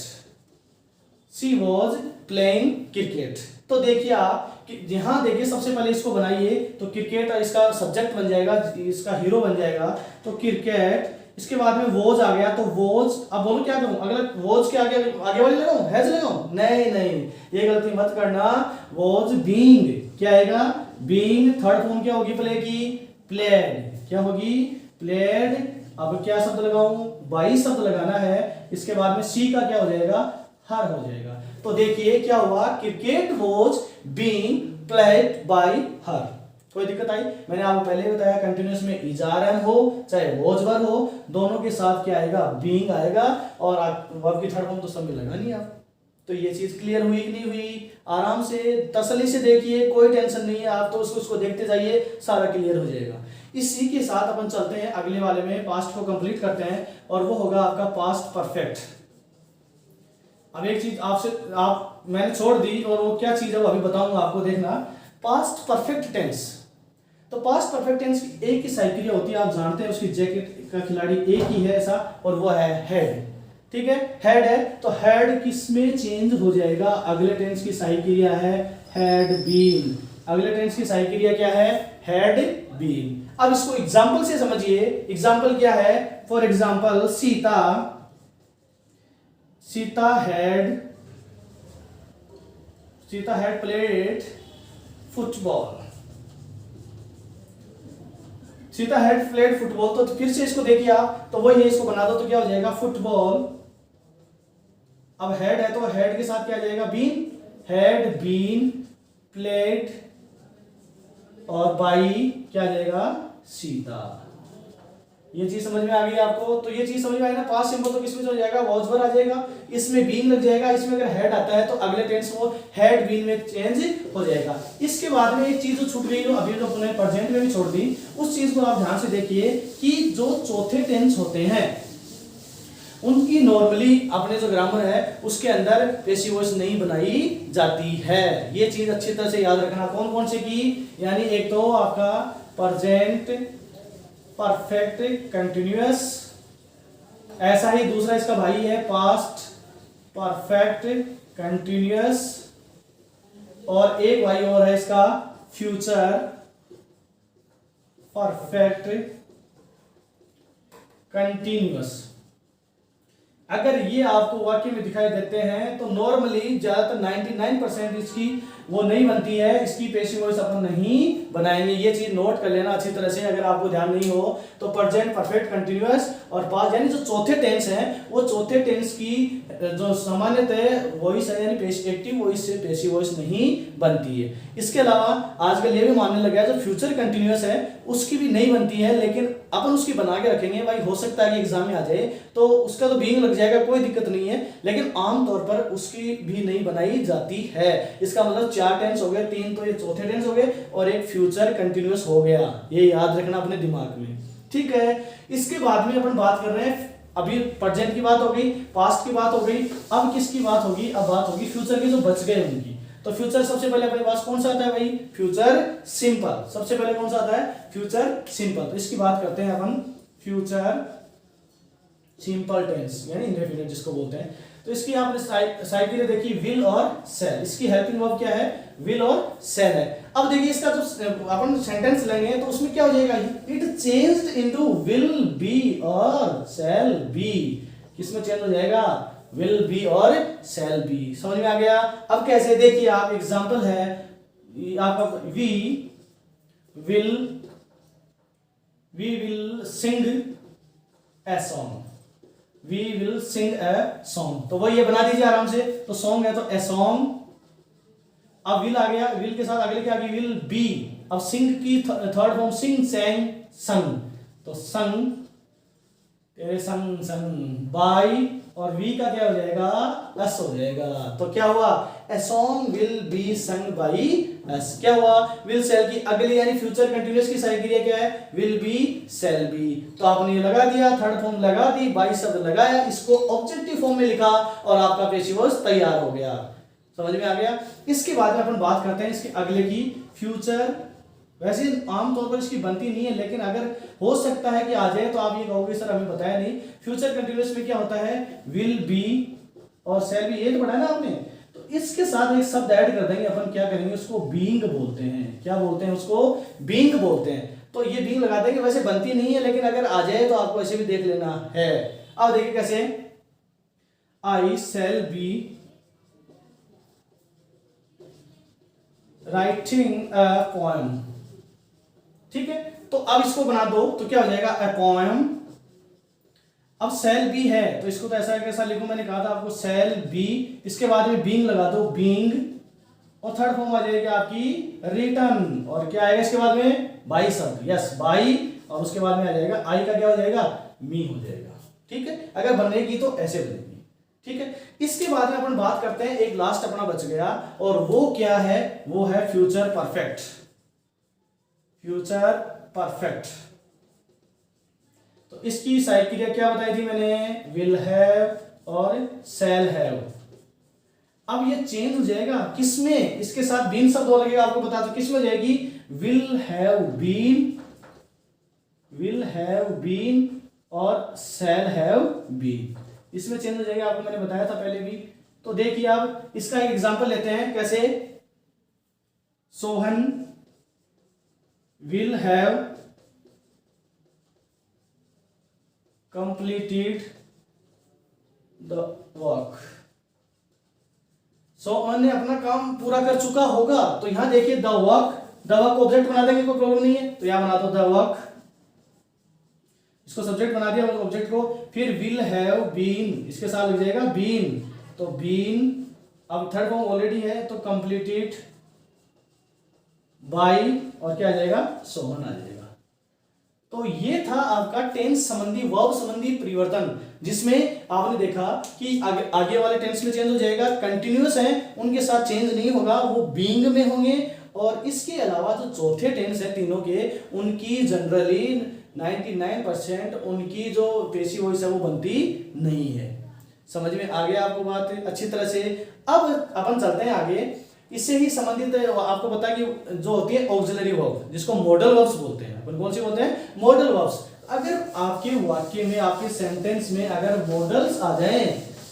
she was playing cricket। तो देखिए आप कि यहां देखिए सबसे पहले इसको बनाइए तो क्रिकेट इसका सब्जेक्ट बन जाएगा, इसका हीरो बन जाएगा। तो क्रिकेट, इसके बाद में वॉज आ गया तो वॉज, अब बोलो क्या करूं? अगला वॉज के आगे आगे वाली लगाऊं, हैज लगाऊं? नहीं नहीं, ये गलती मत करना। वॉज बीइंग क्या आएगा? बीइंग। थर्ड फॉर्म क्या होगी प्ले की? प्लेड। क्या होगी? प्लेड। अब क्या शब्द लगाऊं? बाई शब्द लगाना है। इसके बाद में सी का क्या हो जाएगा? हर हो जाएगा। तो देखिए क्या हुआ, cricket was being played by हर। कोई दिक्कत आई? मैंने आपको पहले ही बताया कंटिन्यूअस में इजारन हो चाहे वॉज वर हो, दोनों के साथ क्या आएगा? बीइंग आएगा। और वर्ब की थर्ड फॉर्म तो सब में लगा नहीं आप। तो ये चीज क्लियर हुई कि नहीं हुई? आराम से तसल्ली से देखिए, कोई टेंशन नहीं है, आप तो उसको देखते जाइए, सारा क्लियर हो जाएगा। इसी के साथ अपन चलते हैं अगले वाले में, पास्ट को कंप्लीट करते हैं और वो होगा आपका पास्ट परफेक्ट। अब एक चीज आपसे मैंने छोड़ दी और वो क्या चीज है वो अभी बताऊंगा आपको, देखना। Past perfect tense. तो पास्ट परफेक्ट टेंस की एक ही साइकिल होती है, आप जानते हैं, उसकी जैकेट का खिलाड़ी एक ही है ऐसा, और वो है हेड। ठीक है, हेड है तो हेड किस में चेंज हो जाएगा? अगले टेंस की सही क्रिया है हैड बीन। अगले टेंस की सही क्रिया क्या है? Had been. अब इसको एग्जांपल से समझिए। एग्जांपल क्या है? For example Sita had played football. Sita had played football. तो फिर से इसको देखिए आप, तो वही है, इसको बना दो तो क्या हो जाएगा? फुटबॉल। अब हेड है तो हेड के साथ क्या आ जाएगा? बीन। हैड बीन प्लेड, और बाई क्या आ जाएगा? सीता। ये चीज समझ में आ गई आपको? तो ये चीज समझ में आई ना? पास्ट सिंपल तो किसमें हो जाएगा? वॉज वर आ जाएगा, इसमें बीन लग जाएगा, इसमें अगर हेड आता है तो अगले टेंस वो हैड बीन में चेंज हो जाएगा। इसके बाद में एक चीज जो छूट गई, जो अभी जो अपने प्रेजेंट में भी छोड़ दी, उस चीज को आप ध्यान से देखिए कि जो चौथे टेंस होते हैं उनकी नॉर्मली अपने जो ग्रामर है उसके अंदर पैसिव वॉइस नहीं बनाई जाती है। ये चीज अच्छी तरह से याद रखना। कौन कौन से की? यानी एक तो आपका प्रेजेंट परफेक्ट कंटिन्यूअस, ऐसा ही दूसरा इसका भाई है पास्ट परफेक्ट कंटिन्यूअस, और एक भाई और है इसका फ्यूचर परफेक्ट कंटिन्यूअस। अगर ये आपको वाक्य में दिखाई देते हैं तो नॉर्मली ज्यादातर 99% इसकी वो नहीं बनती है, इसकी पेशिव वॉइस अपन नहीं बनाएंगे। ये चीज नोट कर लेना अच्छी तरह से, अगर आपको ध्यान नहीं हो तो। प्रेजेंट परफेक्ट कंटिन्यूअस और पास्ट, यानी जो चौथे टेंस है वो चौथे टेंस की जो सामान्यतः वॉइस है, यानी एक्टिव वॉइस से पेशिव वॉइस नहीं बनती है। इसके अलावा आजकल ये भी मानने लगा है जो फ्यूचर कंटिन्यूअस है उसकी भी नहीं बनती है, लेकिन अपन उसकी बना के रखेंगे भाई, हो सकता है कि एग्जाम में आ जाए तो उसका तो बीइंग लग जाएगा, कोई दिक्कत नहीं है, लेकिन आमतौर पर उसकी भी नहीं बनाई जाती है। इसका मतलब 4 टेंस हो गए, 3 तो ये चौथे टेंस हो गए और एक फ्यूचर कंटिन्यूअस हो गया। ये याद रखना अपने दिमाग में, ठीक है। इसके बाद में अपन बात कर रहे हैं, अभी प्रेजेंट की बात हो गई, पास्ट की बात हो गई, अब किसकी बात होगी? अब बात होगी फ्यूचर के जो बच गए उनकी। तो फ्यूचर सबसे पहले अपने पास कौन सा आता है भाई? Future simple. सबसे पहले कौन सा आता है? Future simple. तो इसकी बात करते हैं अपन, फ्यूचर सिंपल टेंस यानी इंडेफिनिट जिसको बोलते हैं। तो इसकी आपने साइड के लिए देखी विल और सेल, इसकी हेल्पिंग वर्ब क्या है? विल और सेल है। अब देखिए इसका जो अपन सेंटेंस लेंगे तो उसमें क्या हो जाएगा? It changed into will be और सेल बी। किसमें चेंज हो जाएगा? विल बी और सेल बी। समझ में आ गया? अब कैसे? देखिए आप, एग्जांपल है आपका, we will sing a song, we will sing a song. तो वही ये बना दीजिए आराम से। तो सॉन्ग है तो ए सॉन्ग, अब विल आ गया, विल के साथ अगले क्या आ गई, विल बी। अब सिंग की थर्ड फॉर्म सिंग, सैंग, संग। तो संग, तेरे संग संग बाई, और वी का क्या हो जाएगा, एस हो जाएगा। तो क्या हुआ, ए सॉन्ग विल बी संग बाई एस। क्या हुआ, विल सेल की अगली यानी फ्यूचर कंटिन्यूअस की सही क्रिया क्या है, विल बी सेल बी। तो आपने ये लगा दिया, थर्ड फॉर्म लगा दी, बाई शब्द लगाया, इसको ऑब्जेक्टिव फॉर्म में लिखा और आपका पैसिव वॉइस तैयार हो गया। समझ में आ गया। इसके बाद में अपन बात करते हैं इसके अगले की, फ्यूचर। वैसे आमतौर पर इसकी बनती नहीं है, लेकिन अगर हो सकता है कि आ जाए तो आप ये कहोगे सर हमें बताया नहीं। फ्यूचर कंटिन्यूअस में क्या होता है, विल बी और सेल बी, ये तो पढ़ा है ना आपने। तो इसके साथ एक शब्द ऐड कर देंगे अपन, क्या करेंगे उसको, बीइंग बोलते हैं। क्या बोलते हैं उसको, बीइंग बोलते हैं। तो ये बीइंग लगा देंगे, वैसे बनती नहीं है लेकिन अगर आ जाए तो आपको ऐसे भी देख लेना है। अब देखिए कैसे, I shall be writing a poem. ठीक है, तो अब इसको बना दो तो क्या हो जाएगा, अ पोएम। अब सेल बी है तो इसको तो ऐसा कैसा लिखूं, मैंने कहा था आपको, सेल बी, इसके बाद में बीइंग लगा दो, बीइंग, और थर्ड फॉर्म आ जाएगी आपकी रिटर्न, और क्या आएगा इसके बाद में, बाई शब्द, यस बाई, और उसके बाद में आ जाएगा आई का क्या हो जाएगा, मी हो जाएगा। ठीक है, अगर बनेगी तो ऐसे बनेगी। ठीक है, इसके बाद में अपन बात करते हैं, एक लास्ट अपना बच गया, और वो क्या है, वो है फ्यूचर परफेक्ट। फ्यूचर परफेक्ट, तो इसकी सहायक क्रिया क्या बताई थी मैंने, विल हैव और शैल हैव। अब ये चेंज हो जाएगा किसमें, इसके साथ बीन शब्द और लगेगा, आपको बता दो किसमें जाएगी, will have been, will have been और शैल हैव बीन, इसमें चेंज हो जाएगा। आपको मैंने बताया था पहले भी। तो देखिए आप इसका एक एग्जांपल लेते हैं, कैसे, Sohan will have completed the work। Sohan ने अपना काम पूरा कर चुका होगा। तो यहां देखिए द वर्क, द वर्क को ऑब्जेक्ट बना देंगे, कोई प्रॉब्लम नहीं है। तो यहां बना दो द वर्क, इसको सब्जेक्ट बना दिया ऑब्जेक्ट को। फिर विल हैव बीन, इसके साथ लग जाएगा बीन, तो बीन, अब थर्ड फॉर्म ऑलरेडी है तो कंप्लीटेड बाई, और क्या आ जाएगा, सोहन आ जाएगा। तो ये था आपका टेंस संबंधी, वर्ब संबंधी परिवर्तन, जिसमें आपने देखा कि आगे वाले टेंस में चेंज हो जाएगा, कंटिन्यूअस है उनके साथ चेंज नहीं होगा, वो बीइंग में होंगे। और इसके अलावा जो चौथे टेंस है तीनों के, उनकी जनरली 99% उनकी जो पेशी वॉइस है वो बनती नहीं है। समझ में आ गया आपको बात अच्छी तरह से। अब अपन चलते हैं आगे, इससे ही संबंधित आपको पता है कि जो होती है ऑक्सिलरी वर्ब, जिसको मॉडल वर्ब्स बोलते हैं। अपन कौन सी बोलते हैं, मॉडल वर्ब्स। अगर आपके वाक्य में, आपके सेंटेंस में अगर मॉडल्स आ जाएं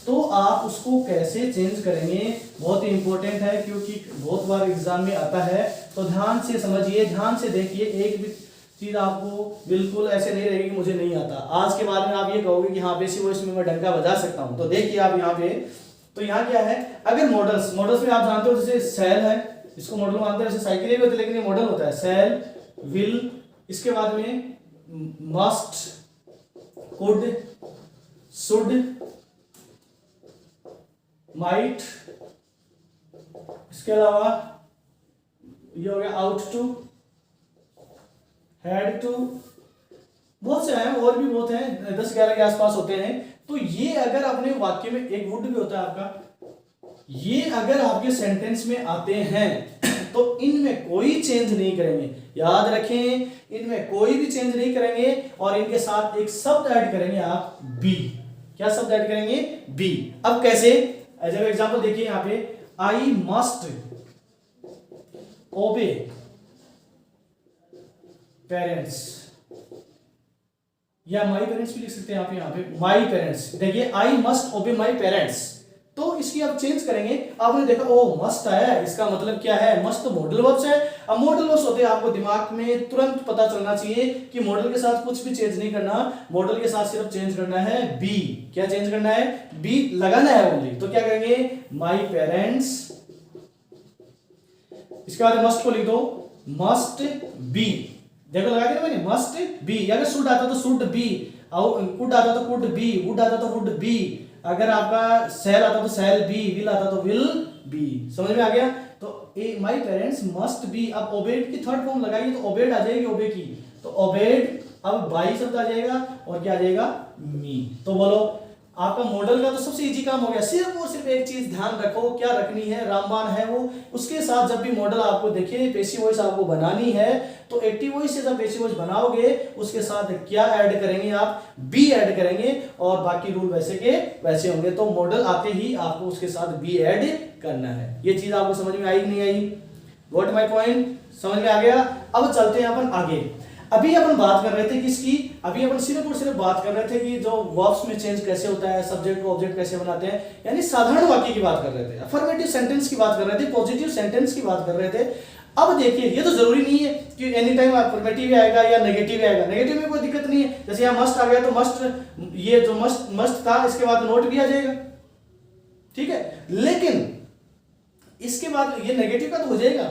तो आप उसको कैसे चेंज करेंगे, बहुत ही इंपॉर्टेंट है, क्योंकि बहुत बार एग्जाम में आता है। तो ध्यान से समझिए, ध्यान से देखिए, एक भी चीज आपको बिल्कुल ऐसे नहीं रहेगी कि मुझे नहीं आता। आज के बाद में आप ये कहोगे कि हाँ पेसिव वॉइस में मैं डंका बजा सकता हूं। तो देखिए आप यहाँ पे, तो यहाँ क्या है, अगर मॉडल्स, मॉडल्स में आप जानते हो जैसे सेल है, इसको मॉडल मानते हैं, जैसे साइकिल भी होती है लेकिन ये मॉडल होता है, सेल, विल, इसके बाद में मस्ट, कुड, शुड, माइट, इसके अलावा ये हो गया आउट टू, हेड टू, बहुत से हैं और भी बहुत हैं, 10-11 के आसपास होते हैं। तो ये अगर अपने वाक्य में, एक वुड भी होता है आपका, ये अगर आपके सेंटेंस में आते हैं तो इनमें कोई चेंज नहीं करेंगे। याद रखें, इनमें कोई भी चेंज नहीं करेंगे, और इनके साथ एक शब्द ऐड करेंगे आप, बी। क्या शब्द ऐड करेंगे, बी। अब कैसे, एज एग्जांपल देखिए यहाँ पे, आई मस्ट ओबे पेरेंट्स, या माई पेरेंट्स भी लिख सकते हैं आप यहाँ पे, माई पेरेंट्स। देखिए आई मस्ट ओबे माई पेरेंट्स, तो इसकी आप चेंज करेंगे। आपने देखा ओ मस्ट आया, इसका मतलब क्या है, मस्ट मॉडल वर्ब्स है। अब मॉडल वर्ब्स होते हैं, आपको दिमाग में तुरंत पता चलना चाहिए कि मॉडल के साथ कुछ भी चेंज नहीं करना, मॉडल के साथ सिर्फ चेंज करना है बी। क्या चेंज करना है, बी लगाना है ओनली। तो क्या करेंगे, माई पेरेंट्स, इसके बाद मस्ट को लिख दो, मस्ट बी। देखो लगा दिया मैंने, मस्ट बी। अगर शुड आता तो शुड बी, कुड आता तो कुड बी, वुड आता तो वुड बी, अगर आपका सेल आता तो सेल बी, विल आता तो विल बी। समझ में आ गया? तो माय पेरेंट्स मस्ट बी, अब ओबेड की थर्ड फॉर्म लगाइए तो ओबेड आ जाएगी, ओबे की, तो ओबेड, अब बाई शब्द आ जाएगा और क्या आ जाएगा, मी। तो बोलो आपका मॉडल का तो सबसे इजी काम हो गया, सिर्फ और सिर्फ एक चीज ध्यान रखो, क्या रखनी है, रामबाण है वो, उसके साथ जब भी मॉडल आपको देखे, पैसिव वॉइस आपको बनानी है, तो एक्टिव वॉइस से जब पैसिव वॉइस बनाओगे उसके साथ क्या ऐड करेंगे आप, बी ऐड करेंगे, और बाकी रूल वैसे के वैसे होंगे। तो मॉडल आते ही आपको उसके साथ बी ऐड करना है। ये चीज आपको समझ में आई कि नहीं आई? Got my point? समझ में आ गया? अब चलते हैं अपन आगे। अभी अपन बात कर रहे थे किसकी, अभी अपन सिर्फ और सिर्फ बात कर रहे थे कि जो वर्ब्स में चेंज कैसे होता है, सब्जेक्ट को ऑब्जेक्ट कैसे बनाते हैं, यानी साधारण वाक्य की बात कर रहे थे, अफर्मेटिव सेंटेंस की बात कर रहे थे, पॉजिटिव सेंटेंस की बात कर रहे थे। अब देखिए ये तो जरूरी नहीं है कि एनी टाइम अफर्मेटिव ही आएगा या नेगेटिव ही आएगा, नेगेटिव में कोई दिक्कत नहीं है। जैसे यहाँ मस्ट आ गया तो मस्ट, ये जो मस्ट था इसके बाद नोट भी आ जाएगा, ठीक है, लेकिन इसके बाद ये नेगेटिव का तो हो जाएगा,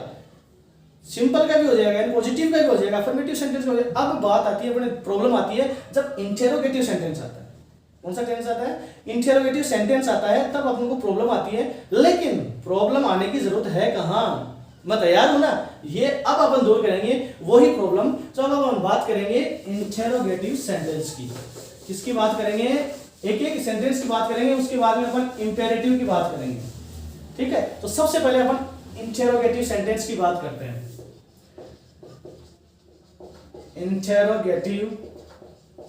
सिंपल का भी हो जाएगा, पॉजिटिव का भी हो जाएगा, अफर्मेटिव सेंटेंस का हो जाएगा। अब बात आती है, अपने प्रॉब्लम आती है जब इंटेरोगेटिव सेंटेंस आता है। कौन सा टेंस आता है? इंटेरोगेटिव सेंटेंस आता है, तब अपन को प्रॉब्लम आती है। लेकिन प्रॉब्लम आने की जरूरत है कहां, मैं तैयार हूं ना, ये अब अपन दूर करेंगे वही प्रॉब्लम। चलो अपन बात करेंगे इंटेरोगेटिव सेंटेंस की। किसकी बात करेंगे? एक एक सेंटेंस की बात करेंगे, उसके बाद में अपन इंपेरेटिव की बात करेंगे, ठीक है। तो सबसे पहले अपन इंटेरोगेटिव सेंटेंस की बात करते हैं। इंटेरोगेटिव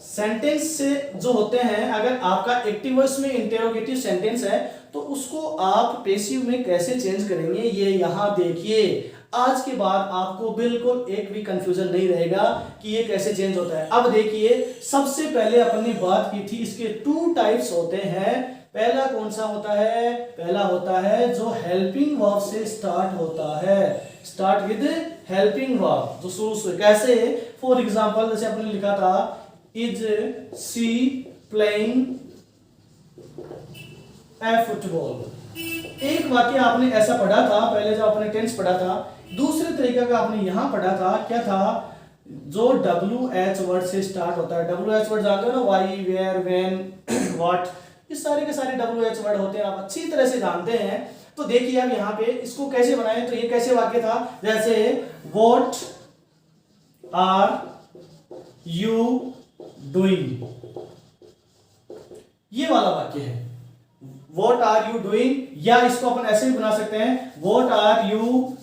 सेंटेंस से जो होते हैं, अगर आपका एक्टिव वॉइस में इंटेरोगेटिव सेंटेंस है तो उसको आप पैसिव में कैसे चेंज करेंगे, ये यहां देखिए। आज के बाद आपको बिल्कुल एक भी कंफ्यूजन नहीं रहेगा कि ये कैसे चेंज होता है। अब देखिए, सबसे पहले अपन ने बात की थी, इसके 2 टाइप्स होते हैं। पहला कौन सा होता है? पहला होता है जो हेल्पिंग वर्ब से स्टार्ट होता है, स्टार्ट विद हेल्पिंग वर्ब, जो शुरू से कैसे, फॉर एग्जांपल जैसे आपने लिखा था is she playing a football. एक वाक्य आपने ऐसा पढ़ा था पहले जब आपने टेंस पढ़ा था। दूसरे तरीके का आपने यहां पढ़ा था, क्या था, जो WH वर्ड से स्टार्ट होता है। WH वर्ड जानते हो ना, वाई, वेयर, व्हेन, व्हाट, ये सारे के सारे WH वर्ड होते हैं, आप अच्छी तरह से जानते हैं। तो देखिए अब यहाँ पे इसको कैसे बनाएं, तो ये कैसे वाक्य था, जैसे व्हाट आर यू डूइंग, ये वाला वाक्य है, व्हाट आर यू डूइंग। या इसको अपन ऐसे भी बना सकते हैं, व्हाट आर यू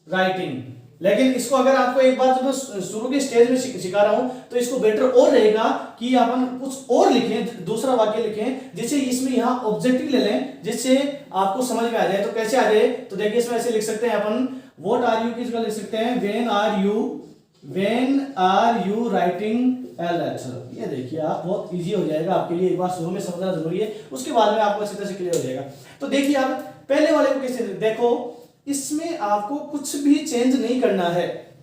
राइटिंग। लेकिन इसको अगर आपको एक बार जब शुरू के स्टेज में सिखा रहा हूं तो इसको बेटर और रहेगा कि अपन कुछ और लिखें, दूसरा वाक्य लिखें, जिससे इसमें यहां ऑब्जेक्टिव ले लें, जिससे आपको समझ में आ जाए। तो कैसे आ जाए, तो देखिए इसमें ऐसे लिख सकते हैं अपन, व्हाट आर यू की जगह लिख सकते हैं when are you writing a letter. ये देखिए आप, बहुत इजी हो जाएगा आपके लिए, एक बार शुरू में समझना जरूरी है, उसके बाद में आपको अच्छी तरह से क्लियर हो जाएगा। तो देखिए आप पहले वाले को कैसे, देखो इसमें आपको कुछ भी चेंज नहीं करना है,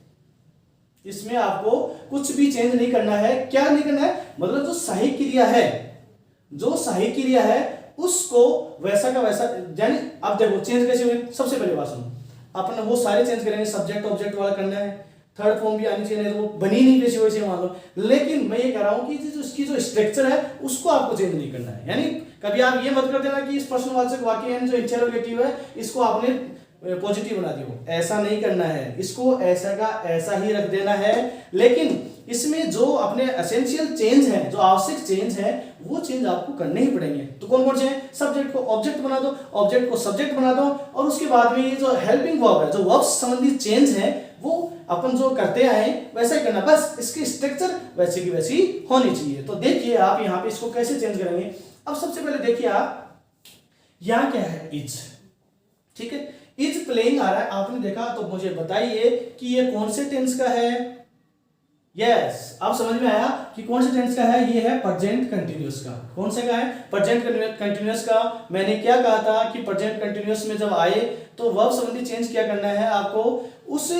इसमें आपको कुछ भी चेंज नहीं करना है। क्या नहीं करना है, मतलब जो सहायक क्रिया है, जो सहायक क्रिया है उसको वैसा का वैसा, यानी अब देखो चेंज कैसे हुए। सबसे पहले बात सुनो, अपन वो सारे चेंज करेंगे, सब्जेक्ट ऑब्जेक्ट वाला करना है, थर्ड फॉर्म भी आनी चाहिए, नहीं तो वो बनी नहीं वैसे वैसे मान लो। लेकिन मैं ये कह रहा हूं कि जो इसकी जो स्ट्रक्चर है उसको आपको चेंज नहीं करना है। यानी कभी आप ये मत कर देना कि इस प्रश्नवाचक वाक्य यानी जो इंटेरोगेटिव है इसको आपने पॉजिटिव बना दियो, ऐसा नहीं करना है, इसको ऐसा का ऐसा ही रख देना है। लेकिन इसमें जो अपने एसेंशियल चेंज है, जो आवश्यक चेंज है, वो चेंज आपको करने ही पड़ेंगे। तो कौन कौन से हैं? सब्जेक्ट को ऑब्जेक्ट बना दो, ऑब्जेक्ट को सब्जेक्ट बना दो, और उसके बाद में ये जो हेल्पिंग वर्ब है, जो वर्ब संबंधी चेंज है, वो अपन जो करते आए वैसा ही करना, बस इसकी स्ट्रक्चर वैसे की वैसी होनी चाहिए। तो देखिए आप यहाँ पे इसको कैसे चेंज करेंगे। अब सबसे पहले देखिए आप, यहाँ क्या है, इज, ठीक है, इज प्लेइंग आ रहा है, आपने देखा, तो मुझे बताइए कि ये कौन से टेंस का है। यस, आप समझ में आया कि कौन से टेंस का है, ये है प्रेजेंट कंटिन्यूअस का। कौन से का है? प्रेजेंट कंटिन्यूअस का। मैंने क्या कहा था कि प्रेजेंट कंटिन्यूअस में जब आए तो वर्ब संबंधी चेंज क्या करना है आपको, उस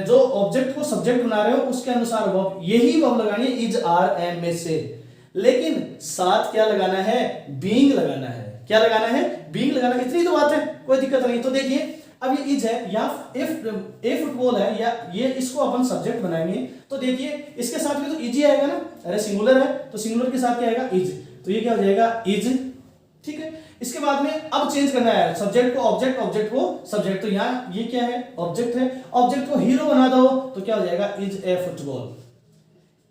जो ऑब्जेक्ट को सब्जेक्ट बना रहे हो उसके अनुसार वर्ब, यही वर्ब लगानी है इज आर एम में से। लेकिन साथ क्या लगाना है, बीइंग लगाना है। क्या लगाना है? बीइंग लगाना। इतनी तो बात है, कोई दिक्कत नहीं। तो देखिए अब ये इज है या इफ ए फुटबॉल है या ये इसको अपन सब्जेक्ट बनाएंगे तो देखिए इसके साथ भी तो इज ही आएगा ना, अरे सिंगुलर है तो सिंगुलर के साथ क्या आएगा इज, तो ये क्या हो जाएगा इज। ठीक है, इसके बाद में अब चेंज करना है सब्जेक्ट को ऑब्जेक्ट, ऑब्जेक्ट को सब्जेक्ट, तो यहाँ ये क्या है ऑब्जेक्ट है, ऑब्जेक्ट को हीरो बना दो तो क्या हो जाएगा is a football,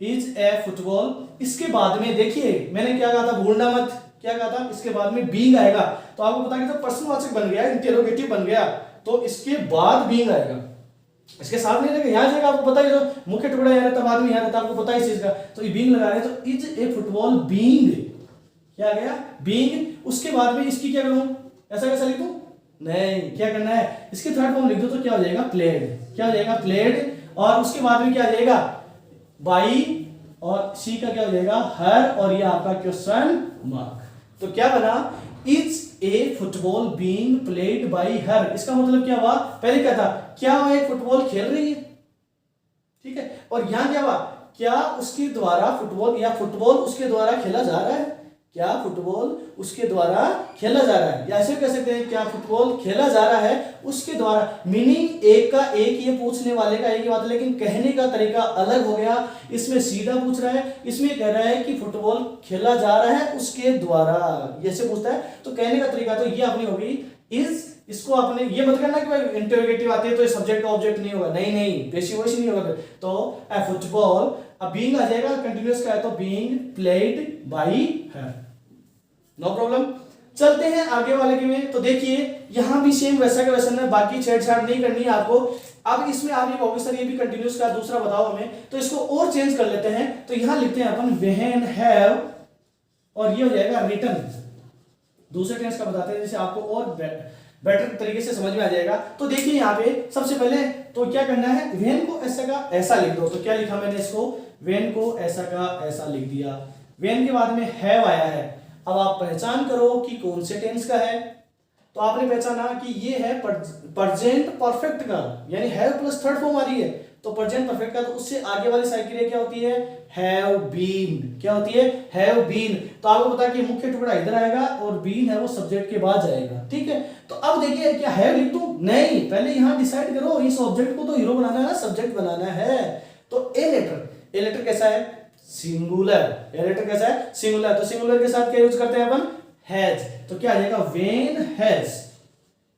is a football. इसके बाद में देखिए मैंने क्या कहा था, भूलना मत, क्या कहा था, इसके बाद में बीइंग आएगा तो आपको पता है प्रश्नवाचक बन गया, इंटेरोगेटिव बन गया, तो इसके बाद बीइंग आएगा, इसके साथ नहीं रहेगा, यहाँ जाएगा, आपको पता है जो मुख्य टुकड़ा यहाँ रहता बाद में यहाँ रहता, आपको पता है इस चीज का, तो ये बीइंग लगा रहे हैं तो इज ए फुटबॉल बीइंग, क्या आ गया बीइंग। उसके बाद में इसकी क्या करूं, ऐसा कैसा लिखूं, नहीं क्या करना है इसकी थर्ड फॉर्म लिख दो तो क्या हो जाएगा प्लेड, क्या हो जाएगा प्लेड, और उसके बाद में क्या आ जाएगा बाई, और सी का क्या हो जाएगा हर, और ये आपका क्वेश्चन मार्क। तो क्या बना, is a football being played by हर, इसका मतलब क्या हुआ, पहले क्या था, क्या वो एक फुटबॉल खेल रही है, ठीक है, और यहां क्या हुआ, क्या उसके द्वारा फुटबॉल या फुटबॉल उसके द्वारा खेला जा रहा है, क्या फुटबॉल उसके द्वारा खेला जा रहा है, या ऐसे कह सकते हैं क्या फुटबॉल खेला जा रहा है उसके द्वारा। मीनिंग एक का एक, ये पूछने वाले का एक ही बात है, लेकिन कहने का तरीका अलग हो गया, इसमें सीधा पूछ रहा है, इसमें कह रहा है कि फुटबॉल खेला जा रहा है उसके द्वारा, ऐसे पूछता है, तो कहने का तरीका तो ये अपनी होगी इज, इसको आपने ये मत करना कि भाई इंटरोगेटिव आती है तो सब्जेक्ट ऑब्जेक्ट नहीं होगा, नहीं नहीं पेशी वॉइस नहीं होगा, फिर तो ए फुटबॉल, अब बीइंग आ जाएगा, कंटिन्यूअस का है तो being played by her, no problem. चलते हैं आगे वाले के में, तो देखिए यहां भी सेम वैसा का वैसा है, बाकी छेड़छाड़ नहीं करनी है आपको। अब इसमें आप ये कहोगे सर ये भी कंटिन्यूअस का दूसरा बताओ हमें, तो इसको और चेंज कर लेते हैं, तो यहां लिखते हैं अपन व्हेन हैव, और ये हो जाएगा रिटन, दूसरे टेंस का बताते हैं जैसे आपको और बेटर तरीके से समझ में आ जाएगा। तो देखिए यहाँ पे सबसे पहले तो क्या करना है, वेन को ऐसा का ऐसा लिख दो, तो क्या लिखा मैंने इसको, वेन को ऐसा का ऐसा लिख दिया, वेन के बाद में हैव आया है, अब आप पहचान करो कि कौन से टेंस का है, तो आपने पहचाना कि ये है प्रेजेंट परफेक्ट का, यानी हैव प्लस थर्ड फॉर्म आ रही है, तो प्रेजेंट परफेक्ट का, तो उससे आगे वाली साइड क्रिया क्या होती है, हैव बीन, क्या होती है हैव बीन। तो आपको पता है कि मुख्य टुकड़ा इधर आएगा और बीन है वो सब्जेक्ट के बाद जाएगा, ठीक है। तो अब देखिए क्या हैव लिख दूं, नहीं, पहले यहां डिसाइड करो, इस ऑब्जेक्ट को तो हीरो बनाना है, सब्जेक्ट बनाना है। तो ए लेटर कैसा है, सिंगुलर, ए लेटर कैसा है सिंगुलर, तो सिंगुलर के साथ क्या यूज करते हैं अपन, हैज, तो क्या आ जाएगा वेन हैज,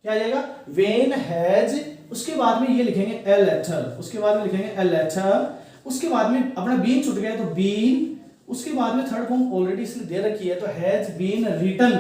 क्या आ जाएगा वेन हैज। उसके बाद में ये लिखेंगे ए लेटर, उसके बाद में लिखेंगे ए लेटर, उसके बाद में अपना बीन छूट गया तो बीन, उसके बाद में थर्ड फॉर्म ऑलरेडी इसने दे रखी है तो has been written,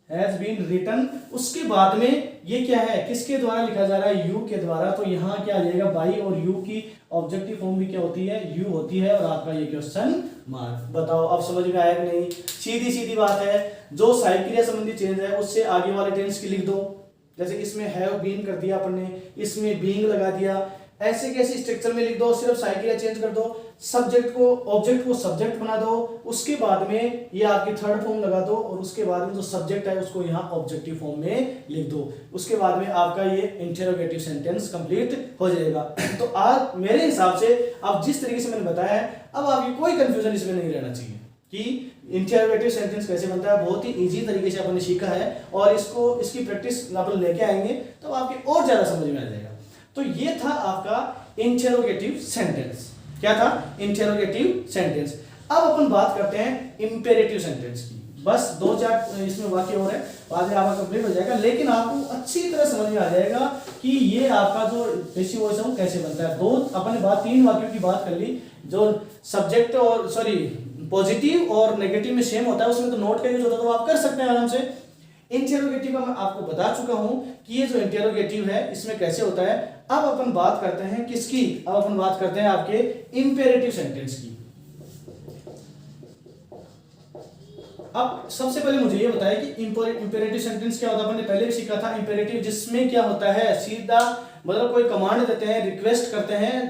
has been written. उसके बाद में ये क्या है, किसके द्वारा लिखा जा रहा है, यू के द्वारा, तो यहाँ क्या आ जाएगा बाई, और यू की ऑब्जेक्टिव फॉर्म भी क्या होती है, यू होती है, और आपका ये क्वेश्चन मार्क। बताओ अब समझ में आया कि नहीं, सीधी सीधी बात है, जो साइड क्रिया संबंधी चेंज है उससे आगे वाले टेंस की लिख दो, जैसे इसमें हैव बीन कर दिया अपन ने, इसमें बीइंग लगा दिया, ऐसे कैसे स्ट्रक्चर में लिख दो, सिर्फ साइड क्रिया चेंज कर दो, सब्जेक्ट को ऑब्जेक्ट को सब्जेक्ट बना दो, उसके बाद में ये आपकी थर्ड फॉर्म लगा दो, और उसके बाद में जो सब्जेक्ट है उसको यहाँ ऑब्जेक्टिव फॉर्म में लिख दो, उसके बाद में आपका ये इंटरोगेटिव सेंटेंस कंप्लीट हो जाएगा। तो आज मेरे हिसाब से अब जिस तरीके से मैंने बताया है, अब आपकी कोई कंफ्यूजन इसमें नहीं रहना चाहिए कि इंटरोगेटिव सेंटेंस कैसे बनता है, बहुत ही इजी तरीके से अपन ने सीखा है, और इसको इसकी प्रैक्टिस अपन लेके आएंगे तो आपके और ज्यादा समझ में आ जाएगा। तो ये था आपका इंटरोगेटिव सेंटेंस, क्या था इंटरोगेटिव सेंटेंस। अब अपन बात करते हैं इंपेरेटिव सेंटेंस की, बस 2-4 इसमें वाक्य और है, बाद में आपका कंप्लीट हो जाएगा, लेकिन आपको अच्छी तरह समझ में आ जाएगा कि ये आपका जो पैसिव वॉइस है वो कैसे बनता है। अपन ने 3 वाक्यों की बात कर ली, जो सब्जेक्ट और पॉजिटिव और नेगेटिव में सेम होता है, उसमें तो नोट का यूज होता है, तो आप कर सकते हैं आराम से। इंटरोगेटिव का मैं आपको बता चुका हूं कि ये जो इंटरोगेटिव है इसमें कैसे होता है। अब अपन बात करते हैं किसकी, अब अपन बात करते हैं आपके इंपेरेटिव सेंटेंस की। अब सबसे पहले मुझे ये बताया कि इंपेरेटिव सेंटेंस क्या होता है। अपन ने पहले भी सीखा था इंपेरेटिव, जिसमें क्या होता है सीधा मतलब कोई कमांड देते हैं, रिक्वेस्ट करते हैं,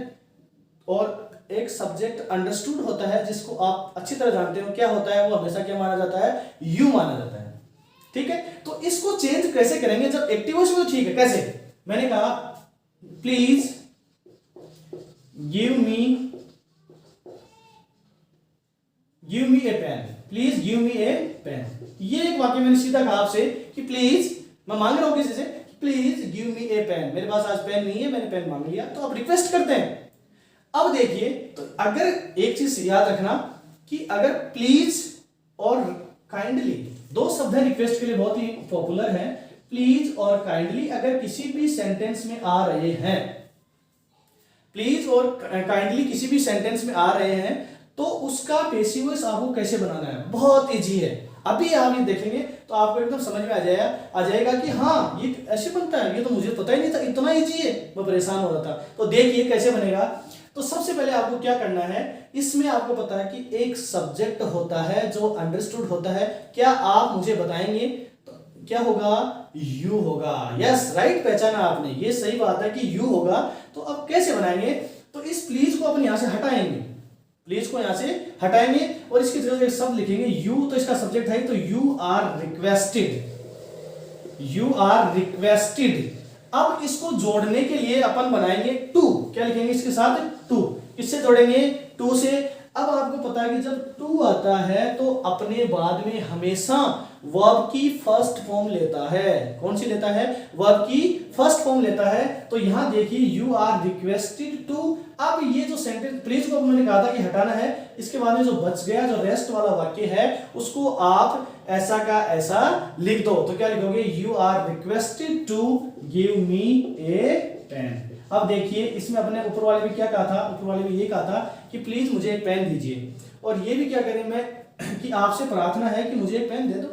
और एक सब्जेक्ट अंडरस्टूड होता है जिसको आप अच्छी तरह जानते हो क्या होता है, वो हमेशा क्या माना जाता है, यू माना जाता है, ठीक है। तो इसको चेंज कैसे करेंगे, जब एक्टिव वॉइस में तो ठीक है, कैसे, मैंने कहा please give me a pen, please give me a pen, ये एक वाक्य मैंने सीधा कहा आपसे कि प्लीज मैं मांग रहा हूं किसी से please give me a pen, मेरे पास आज पेन नहीं है, मैंने पेन मांग लिया, तो आप रिक्वेस्ट करते हैं। अब देखिए, तो अगर एक चीज याद रखना कि अगर प्लीज और काइंडली दो शब्द है रिक्वेस्ट के लिए बहुत ही पॉपुलर है, प्लीज और काइंडली अगर किसी भी सेंटेंस में आ रहे हैं, प्लीज और काइंडली किसी भी सेंटेंस में आ रहे हैं, तो उसका पैसिव वॉइस आपको कैसे बनाना है, बहुत इजी है। अभी आप ये देखेंगे तो आपको एकदम समझ में आ जाएगा कि हाँ ये ऐसे बनता है, ये तो मुझे पता ही नहीं था, इतना इजी है, मैं परेशान हो रहा था। तो देखिए कैसे बनेगा। तो सबसे पहले आपको क्या करना है, इसमें आपको पता है कि एक सब्जेक्ट होता है जो अंडरस्टूड होता है, क्या आप मुझे बताएंगे? तो क्या होगा? यू होगा। यस, राइट, पहचाना आपने, ये सही बात है कि यू होगा। तो अब कैसे बनाएंगे? तो इस प्लीज को अपन यहां से हटाएंगे, प्लीज को यहां से हटाएंगे और इसकी जगह एक शब्द लिखेंगे यू, तो इसका सब्जेक्ट है, तो you are requested, you are requested. अब इसको जोड़ने के लिए अपन बनाएंगे टू, क्या लिखेंगे इसके साथ? टू। किससे जोड़ेंगे? टू से। अब आपको पता है कि जब टू आता है तो अपने बाद में हमेशा वर्ब की फर्स्ट फॉर्म लेता है। कौन सी लेता है? वर्ब की फर्स्ट फॉर्म लेता है। तो यहां देखिए यू आर रिक्वेस्टेड टू। अब ये जो सेंटेंस प्लीज को मैंने कहा था कि हटाना है, इसके बाद में जो बच गया, जो रेस्ट वाला वाक्य है, उसको आप ऐसा का ऐसा लिख दो। तो क्या लिखोगे? You are requested to give me a pen. अब देखिए इसमें अपने ऊपर वाले भी क्या कहा था? ऊपर वाले भी ये कहा था कि प्लीज मुझे एक पेन दीजिए, और ये भी क्या करें मैं कि आपसे प्रार्थना है कि मुझे एक पेन दे दो।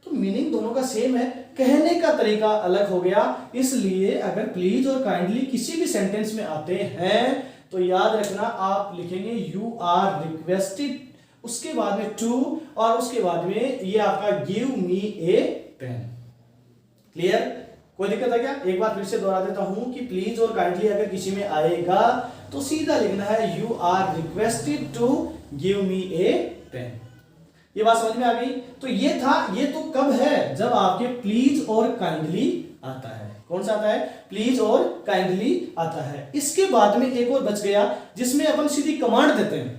तो मीनिंग दोनों का सेम है, कहने का तरीका अलग हो गया। इसलिए अगर प्लीज और काइंडली किसी भी सेंटेंस में आते हैं तो याद रखना आप लिखेंगे यू आर रिक्वेस्टेड, उसके बाद में टू, और उसके बाद में ये आपका give me a pen. Clear? कोई दिक्कत है क्या? एक बार फिर से दोहरा देता हूं कि प्लीज और काइंडली अगर किसी में आएगा तो सीधा लिखना है you are requested to give me a pen. ये बात समझ में आ गई? तो ये था, ये तो कब है? जब आपके प्लीज और काइंडली आता है। कौन सा आता है? प्लीज और काइंडली आता है। इसके बाद में एक और बच गया जिसमें अपन सीधी कमांड देते हैं।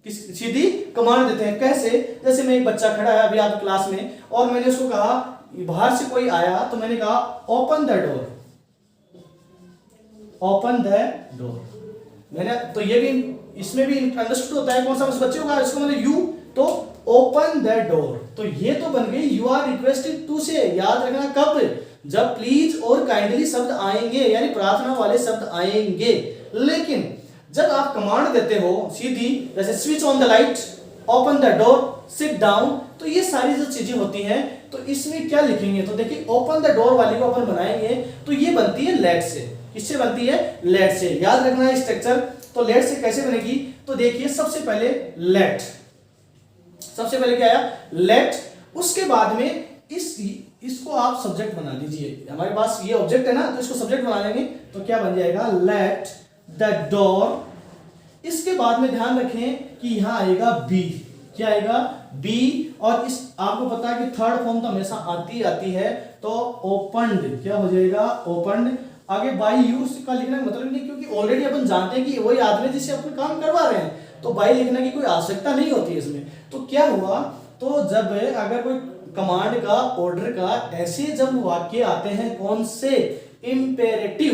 सीधी कमांड देते हैं। कैसे? जैसे मैं एक बच्चा खड़ा है अभी आप क्लास में, और मैंने उसको कहा, बाहर से कोई आया तो मैंने कहा open the door, open the door. मैंने तो ये भी, इसमें भी अंडरस्टूड होता है कौन सा? उस बच्चे को कहा, इसको मैंने यू, तो ओपन द डोर। तो ये तो बन गई यू आर रिक्वेस्टेड टू से। याद रखना कब? जब प्लीज और काइंडली शब्द आएंगे, यानी प्रार्थना वाले शब्द आएंगे। लेकिन जब आप कमांड देते हो सीधी, जैसे switch on the light, open the door, sit down, तो ये सारी जो चीजें होती हैं, तो इसमें क्या लिखेंगे? तो देखिए ओपन द डोर वाली को अपन बनाएंगे तो ये बनती है लेट से। किससे बनती है? लेट से। याद रखना है स्ट्रक्चर। तो लेट से कैसे बनेगी? तो देखिए सबसे पहले लेट, सबसे पहले क्या आया? लेट। उसके बाद में इसको आप सब्जेक्ट बना दीजिए। हमारे पास ये ऑब्जेक्ट है ना, तो इसको सब्जेक्ट बना लेंगे तो क्या बन जाएगा? Late the door. इसके बाद में ध्यान रखें कि यहां आएगा बी। क्या आएगा? बी। और इस आपको पता है कि थर्ड फॉर्म तो हमेशा आती है, तो ओपन्ड क्या हो जाएगा? ओपन्ड। आगे बाई यू का लिखने का मतलब नहीं, क्योंकि ऑलरेडी अपन जानते हैं कि वही आदमी जिससे अपन काम करवा रहे हैं, तो बाई लिखने की कोई आवश्यकता नहीं होती है इसमें। तो क्या हुआ? तो जब अगर कोई कमांड का, ऑर्डर का ऐसे जब वाक्य आते हैं, कौन से? इंपेरेटिव,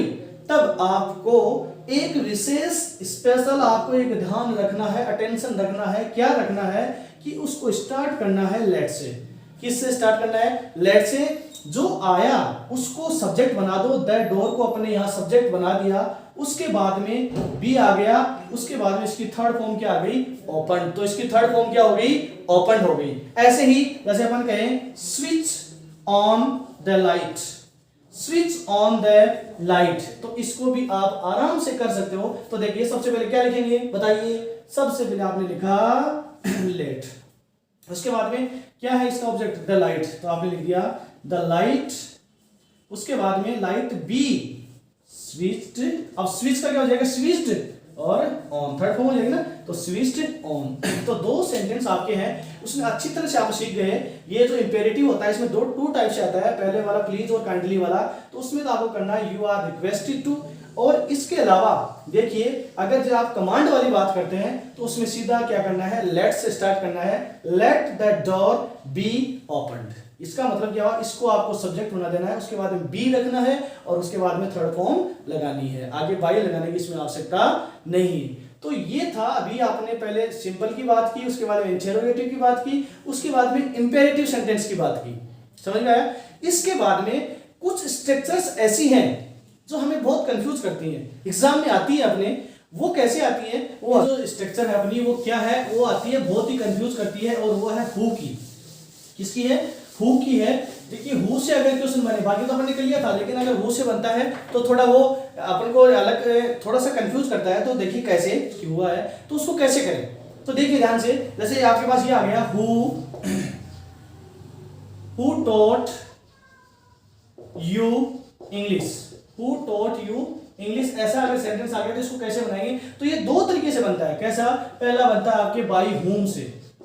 तब आपको एक विशेष स्पेशल आपको एक ध्यान रखना है, अटेंशन रखना है। क्या रखना है? कि उसको स्टार्ट करना है लेट से। किससे स्टार्ट करना है? लेट से। जो आया उसको सब्जेक्ट बना दो, द डोर को अपने यहां सब्जेक्ट बना दिया। उसके बाद में बी आ गया, उसके बाद में इसकी थर्ड फॉर्म क्या आ गई? ओपन। तो इसकी थर्ड फॉर्म क्या हो गई? ओपन हो गई। ऐसे ही जैसे अपन कहें switch on the light, switch on the light, तो इसको भी आप आराम से कर सकते हो। तो देखिए सबसे पहले क्या लिखेंगे बताइए? सबसे पहले आपने लिखा लेट, उसके बाद में क्या है इसका ऑब्जेक्ट? द लाइट, तो आपने लिख दिया द लाइट। उसके बाद में लाइट बी स्विच्ड। अब स्विच का क्या हो जाएगा? स्विच्ड और ऑन, थर्ड फॉर्म हो जाएगा ना, तो स्विच्ड ऑन। तो दो सेंटेंस आपके हैं, उसमें अच्छी तरह से आप सीख गए। ये जो इंपेरेटिव होता है इसमें टू टाइप से आता है, पहले वाला प्लीज और काइंडली वाला, तो उसमें तो आपको करना है यू आर रिक्वेस्टेड टू। और इसके अलावा देखिए अगर जब आप कमांड वाली बात करते हैं तो उसमें सीधा क्या करना है? लेट से स्टार्ट करना है। Let the door be opened. इसका मतलब क्या हुआ, इसको आपको सब्जेक्ट बना देना है, उसके बाद में बी रखना है और उसके बाद में थर्ड फॉर्म लगानी है, आगे बाई लगाने की इसमें आवश्यकता नहीं। तो ये था, अभी आपने पहले सिंपल की बात की, उसके बाद में इंटेरोगेटिव की बात की, उसके बाद में इंपेरेटिव सेंटेंस की बात की, समझ में आया। इसके बाद में कुछ स्ट्रक्चर्स ऐसी हैं जो हमें बहुत कंफ्यूज करती हैं, एग्जाम में आती है अपने, वो कैसे आती है, वो जो स्ट्रक्चर है अपनी वो क्या है, वो आती है बहुत ही कंफ्यूज करती है, और वो है हु की। किसकी है, हु की है। देखिए हु से अगर क्वेश्चन बने, बाकी तो हमने कर लिया था, लेकिन अगर हु से बनता है तो थोड़ा वो अपन को अलग थोड़ा सा कंफ्यूज करता है। तो देखिए कैसे कि हुआ है, तो उसको कैसे करें, तो देखिए ध्यान से, जैसे आपके पास ये आ गया who taught you English, who taught you English, ऐसा अगर सेंटेंस आ गया तो इसको कैसे बनाएंगे, तो ये दो तरीके से बनता है। कैसा, पहला बनता है आपके बाई होम से,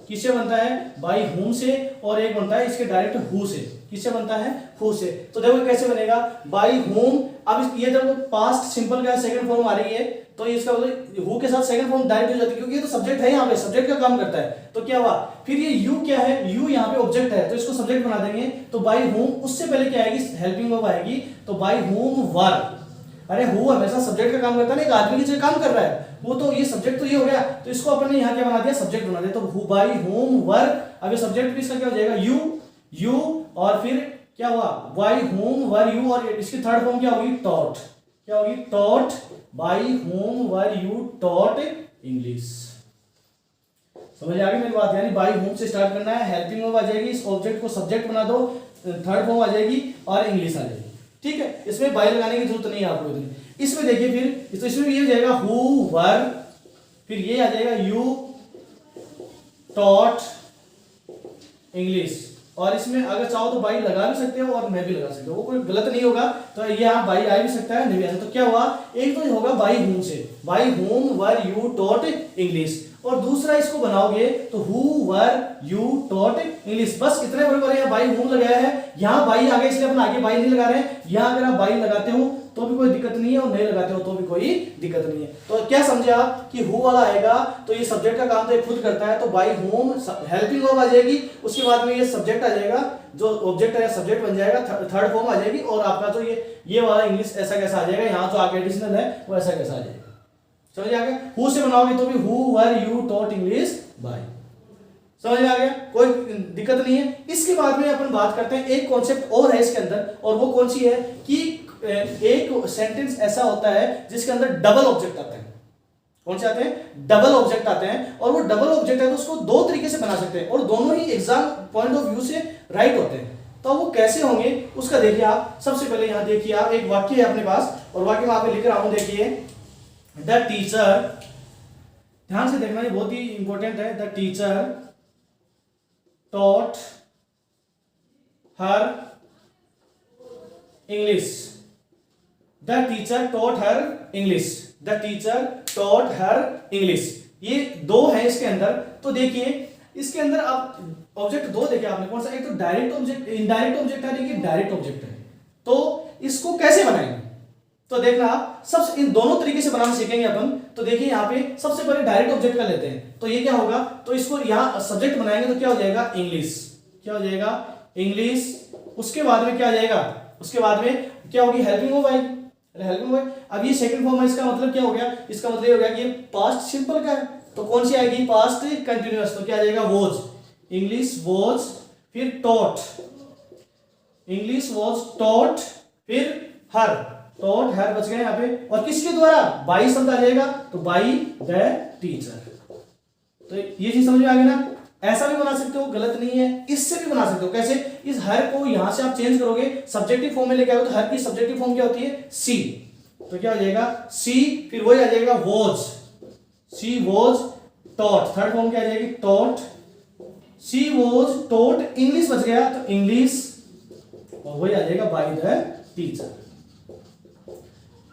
किससे बनता है, बाई होम से, और एक बनता है इसके डायरेक्ट हु से, किससे बनता है, हु से। तो देखो कैसे बनेगा, बाई होम। अब ये जब पास्ट सिंपल का सेकंड फॉर्म आ रही है तो इसका मतलब हु के साथ सेकंड फॉर्म डायरेक्ट हो जाती है, क्योंकि ये तो सब्जेक्ट है, यहाँ पे सब्जेक्ट का काम करता है। तो क्या हुआ, फिर ये यू क्या है, यू यहाँ पे ऑब्जेक्ट है, तो इसको सब्जेक्ट बना देंगे। तो बाई होम, उससे पहले क्या आएगी, हेल्पिंग वर्ब आएगी, तो बाई होम वर। अरे हु हमेशा सब्जेक्ट का काम करता है ना, एक आदमी की जो काम कर रहा है वो, तो ये सब्जेक्ट तो ये हो गया, तो इसको अपन ने यहाँ क्या बना दिया, सब्जेक्ट बना दिया। तो हु बाई होम वर, अब ये सब्जेक्ट भी इसका क्या हो जाएगा, यू, और फिर क्या हुआ, बाई होम वर यू, और इसकी थर्ड फॉर्म क्या होगी, टॉट, क्या होगी, taught, by home were you taught English. समझ आ गई मेरी बात, यानी बाई होम से स्टार्ट करना है, हेल्पिंग वर्ब आ जाएगी, इस ऑब्जेक्ट को सब्जेक्ट बना दो, थर्ड फॉर्म आ जाएगी और इंग्लिश आ जाएगी, ठीक है। इसमें बाई लगाने की जरूरत नहीं है आपको इतनी। इसमें देखिए फिर, तो इसमें ये हो जाएगा हु वर, फिर ये आ जाएगा यू टॉट इंग्लिश, और इसमें अगर चाहो तो बाई लगा भी सकते हो और मैं भी लगा सकते हो, वो कोई गलत नहीं होगा। तो ये यहाँ बाई आ भी सकता है, नहीं भी आ सकता। तो क्या हुआ, एक तो होगा बाई होम से, by home were you taught English, और दूसरा इसको बनाओगे तो who were you taught English. बस इतने बड़े यहाँ बाई होम लगाया है, यहाँ बाई आ गया इसलिए अपन आगे बाई नहीं लगा रहे हैं। यहाँ अगर आप बाई लगाते हो तो भी कोई दिक्कत नहीं है, और नहीं लगाते हो तो भी कोई दिक्कत नहीं है। तो क्या समझे आप कि हु वाला आएगा तो ये सब्जेक्ट का काम तो ये खुद करता है, तो बाई होम हेल्पिंग वर्ब आ जाएगी, उसके बाद में ये सब्जेक्ट आ जाएगा, जो ऑब्जेक्ट है सब्जेक्ट बन जाएगा, थर्ड फॉर्म आ जाएगी, और आपका जो ये वाला इंग्लिश ऐसा कैसा आ जाएगा, यहाँ जो आगे एडिशनल है वो ऐसा कैसा आ जाएगा। समझ आ गया, हु से बनाओगे तो भी who were you taught English by, समझ में आ गया, कोई दिक्कत नहीं है। इसके बाद में अपन बात करते हैं, एक कॉन्सेप्ट और है इसके अंदर, और वो कौन सी है कि एक सेंटेंस ऐसा होता है जिसके अंदर डबल ऑब्जेक्ट आते हैं। कौन से आते हैं, डबल ऑब्जेक्ट आते हैं, और वो डबल ऑब्जेक्ट है तो उसको दो तरीके से बना सकते हैं, और दोनों ही एग्जाम पॉइंट ऑफ व्यू से राइट होते हैं। तो वो कैसे होंगे उसका देखिए आप, सबसे पहले यहां देखिए आप, एक वाक्य है अपने पास, और वाक्य में आप लिख रहा हूं, देखिए द टीचर, ध्यान से देखना ये बहुत ही इंपॉर्टेंट है, the teacher taught her English, the teacher taught her English, the teacher taught her English. ये दो है इसके अंदर। तो देखिए इसके अंदर आप ऑब्जेक्ट दो देखिए आपने, कौन सा, एक तो डायरेक्ट ऑब्जेक्ट, इनडायरेक्ट ऑब्जेक्ट है, देखिए डायरेक्ट ऑब्जेक्ट है। तो इसको कैसे बनाएंगे, तो देखना आप, सबसे इन दोनों तरीके से बनाना सीखेंगे अपन। तो देखिए यहाँ पे सबसे पहले डायरेक्ट ऑब्जेक्ट का लेते हैं, तो ये क्या होगा, तो इसको यहाँ सब्जेक्ट बनाएंगे तो क्या हो जाएगा, इंग्लिश, क्या हो जाएगा, इंग्लिश। उसके बाद में क्या आ जाएगा, उसके बाद में क्या होगी, हेल्पिंग वर्ब आएगी, हेल्पिंग वर्ब। अब ये सेकंड फॉर्म है, इसका मतलब क्या हो गया, इसका मतलब ये हो गया कि ये पास्ट सिंपल का है, तो कौन सी आएगी, पास्ट कंटिन्यूअस, तो क्या आ जाएगा, वॉज, इंग्लिश वॉज, फिर टॉट, इंग्लिश वॉज टॉट, फिर हर, टॉट हर बच गए यहाँ पे, और किसके द्वारा, बाई शब्द आ जाएगा, तो बाई द टीचर। तो ये चीज समझ में आ गई ना, ऐसा भी बना सकते हो, गलत नहीं है। इससे भी बना सकते हो, कैसे, इस हर को यहां से आप चेंज करोगे, सब्जेक्टिव फॉर्म में लेके आओगे, तो हर की सब्जेक्टिव फॉर्म क्या होती है, सी, तो क्या हो जाएगा, सी, फिर वही आ जाएगा was, she was taught, third form क्या आ जाएगी, taught, she was taught, English बच गया तो इंग्लिश, और वही आ जाएगा by the teacher,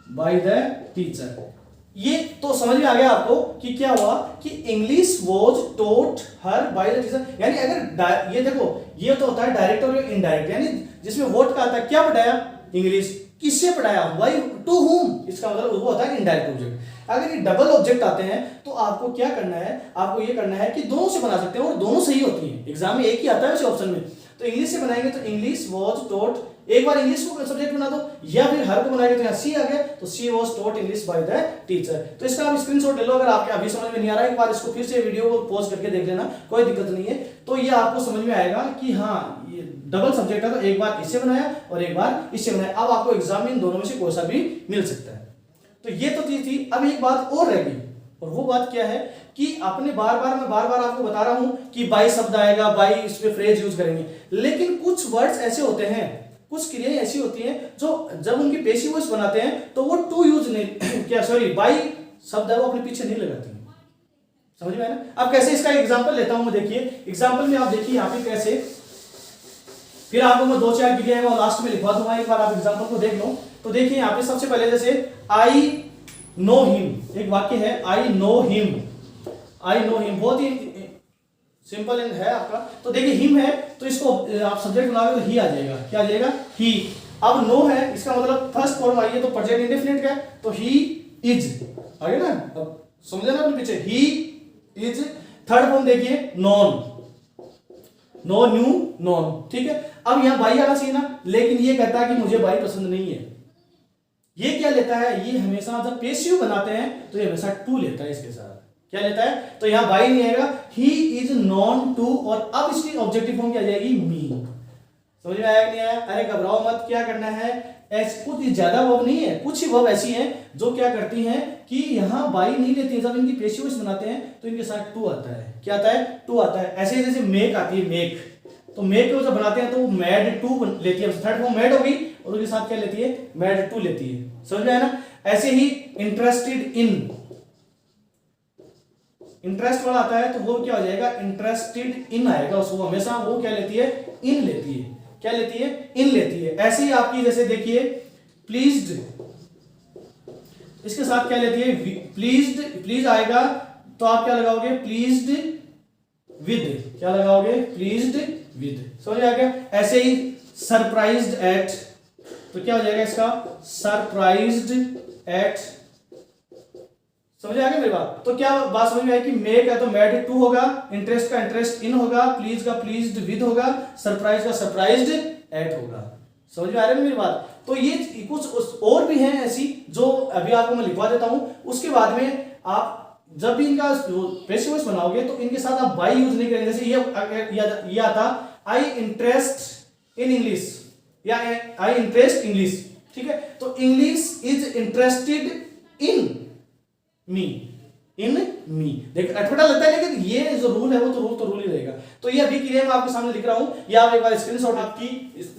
by the teacher. ये तो समझ में आ गया आपको कि क्या हुआ कि English was taught her by the teacher. यानी अगर ये देखो, ये तो होता है डायरेक्ट और इनडायरेक्ट, यानी जिसमें वोट का आता है, क्या पढ़ाया, इंग्लिश, किससे पढ़ाया, वाई, टू हुम, इसका मतलब वो होता है इनडायरेक्ट ऑब्जेक्ट। अगर ये डबल ऑब्जेक्ट आते हैं तो आपको क्या करना है, आपको ये करना है कि दोनों से बना सकते हैं और दोनों सही होती हैं। एग्जाम में एक ही आता है वैसे ऑप्शन में, तो इंग्लिश से बनाएंगे तो इंग्लिश वाज टॉट, एक बार इंग्लिश को सब्जेक्ट बना दो, या फिर हर को बनाएंगे तो यहाँ सी आ गया, तो she was taught English by the teacher. तो इसका आप स्क्रीनशॉट ले लो, अगर आपके अभी समझ में नहीं आ रहा है एक बार इसको फिर से वीडियो को पॉज करके देख लेना, कोई दिक्कत नहीं है। तो ये आपको समझ में आएगा कि हाँ ये डबल सब्जेक्ट है, तो एक बार इससे बनाया और एक बार इससे बनाया। अब आपको एग्जाम में इन दोनों में से कोई सा भी मिल सकता है। तो ये तो चीज थी। अब एक बात और रह गई, और वो बात क्या है कि आपने मैं बार बार आपको बता रहा हूं कि बाई शब्द आएगा, बाई इस पे फ्रेज यूज करेंगे, लेकिन कुछ वर्ड्स ऐसे होते हैं, कुछ क्रियाएं ऐसी होती हैं जो जब उनकी पेशिव वॉइस बनाते हैं तो वो टू यूज नहीं क्या सॉरी बाई शब्द है वो अपने पीछे नहीं लगाती है। समझ में आया ना। अब कैसे इसका एग्जांपल लेता हूं मैं, देखिए एग्जांपल में आप देखिए यहाँ पे कैसे, फिर आपको मैं 2-4 क्रियाएं वो लास्ट में लिखवा दूंगा, एक बार आप एग्जांपल को देख लो। तो देखिए यहाँ पे सबसे पहले जैसे आई नो हिम, एक वाक्य है I know him, I know him बहुत ही सिंपल है आपका। तो देखिए हिम है तो इसको आप सब्जेक्ट बनाओगे तो ही आ जाएगा, क्या आ जाएगा ही। अब नो है इसका मतलब फर्स्ट फॉर्म आई है तो प्रेजेंट इंडेफिनिट का, तो ही इज आ गया ना। अब समझे ना अपने पीछे ही इज। थर्ड फॉर्म देखिए नॉन, नो न्यू नॉन, ठीक है। अब यहाँ बाई आना चाहिए ना, लेकिन ये कहता है कि मुझे बाई पसंद नहीं है। ये क्या लेता है, ये हमेशा जब पेशिव बनाते हैं तो ये हमेशा टू लेता है, इसके साथ क्या लेता है, तो यहां बाई नहीं आएगा, ही इज नॉन टू, और अब इसकी ऑब्जेक्टिव फॉर्म क्या आ जाएगी मी। समझ में आया कि नहीं आया। अरे घबराओ मत, क्या करना है, ऐसे कुछ ज्यादा वर्ब नहीं है, कुछ ही वर्ब ऐसी हैं जो क्या करती हैं कि यहां बाई नहीं लेती है, जब इनकी पेशिव वॉइस बनाते हैं तो इनके साथ टू आता है, क्या आता है, टू आता है। ऐसे ही जैसे मेक आती है, मेक, तो मेक को जब बनाते हैं तो वो मैड टू लेती है, थर्ड फॉर्म मैड होगी और उसके साथ क्या लेती है, मैड टू लेती है। समझ में आया ना। ऐसे ही इंटरेस्टेड इन, इंटरेस्ट वाला आता है तो वो क्या हो जाएगा, इंटरेस्टेड इन आएगा, उसको हमेशा वो क्या लेती है, इन लेती है, क्या लेती है, इन लेती है। ऐसे ही आपकी जैसे देखिए प्लीज्ड, इसके साथ क्या लेती है, प्लीज्ड, प्लीज आएगा तो आप क्या लगाओगे, प्लीज्ड विद, क्या लगाओगे, प्लीज्ड विद। समझ आ गया। ऐसे ही सरप्राइज्ड एट, तो क्या हो जाएगा इसका, सरप्राइज्ड एट। समझ आ गया मेरी बात। तो क्या बात समझ में आई कि मेक है तो मैड टू होगा, इंटरेस्ट का इंटरेस्ट इन होगा, प्लीज का प्लीज्ड विद होगा, सरप्राइज का सरप्राइज्ड एट होगा। समझ में आ रहा है मेरी बात। तो ये कुछ और भी हैं ऐसी जो अभी आपको मैं लिखवा देता हूं, उसके बाद में आप जब भी इनका पेशिव वॉइस बनाओगे तो इनके साथ आप बाई यूज नहीं करेंगे। जैसे ये आता आई इंटरेस्ट इन इंग्लिश या आई इंटरेस्ट इंग्लिश, ठीक है। तो इंग्लिश इज इंटरेस्टेड इन मी, इन मी। देख अटपटा लगता है लेकिन ये जो रूल है वो तो रूल ही रहेगा। तो ये अभी क्रिया मैं आपके सामने लिख रहा हूं, ये आप एक बार स्क्रीनशॉट आपकी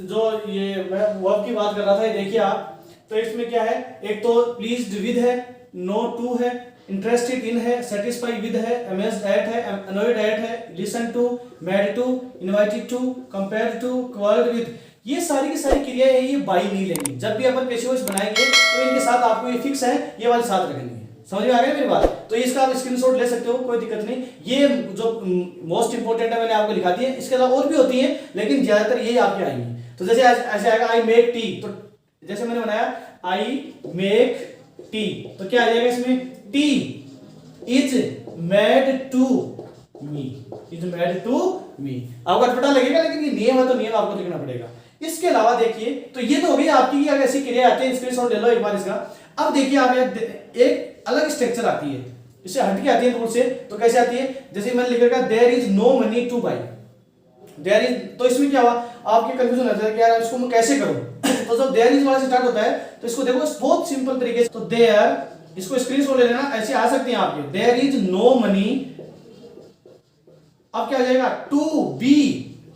जो ये मैं वर्ब की बात कर रहा था, ये देखिए आप। तो इसमें क्या है, एक तो प्लीज्ड विद है, नो टू है, इंटरेस्टेड इन है, सेटिस्फाइड विद है, अमेज्ड एट है, अनॉयड एट है, listen to, mad to, invited to, compared to, quarrel with. ये सारी की सारी क्रियाएं हैं, ये बाई नहीं लेंगी। जब भी अपन पेशिव वॉइस बनाएंगे तो इनके साथ आपको ये फिक्स है, ये वाले साथ रखेंगे। समझ में आ गया मेरी बात। तो इसका आप स्क्रीनशॉट ले सकते हो, कोई दिक्कत नहीं। ये जो मोस्ट इंपोर्टेंट है मैंने आपको लिखा दिया है, इसके अलावा और भी होती है लेकिन ज्यादातर ये आपके आएंगी। तो जैसे ऐसे आएगा आई मेक टी, तो जैसे मैंने बनाया आई मेक टी, तो क्या आ जाएगा इसमें, tea is made to me, is made to me. आपको अटपटा लगेगा लेकिन ये नियम है तो नियम आपको लिखना पड़ेगा। इसके अलावा देखिए, तो ये तो हो गई आपकी अगर ऐसी क्रिया आती है, स्क्रीनशॉट ले लो एक बार इसका। अब देखिए आप एक अलग स्ट्रक्चर आती है, इससे हटके आती है रूल से। तो कैसे आती है, जैसे मैंने लिख रखा there is no money to buy, there is, तो इसमें क्या हुआ, आपके कंफ्यूजन होता है कि यार इसको मैं कैसे करूं। तो जब देयर इज वाला से स्टार्ट होता है तो इसको देखो बहुत सिंपल तरीके से, तो देयर, इसको स्क्रीनशॉट ले लेना, ऐसे आ सकते हैं आपके, देयर इज नो मनी। अब क्या हो जाएगा, टू बी,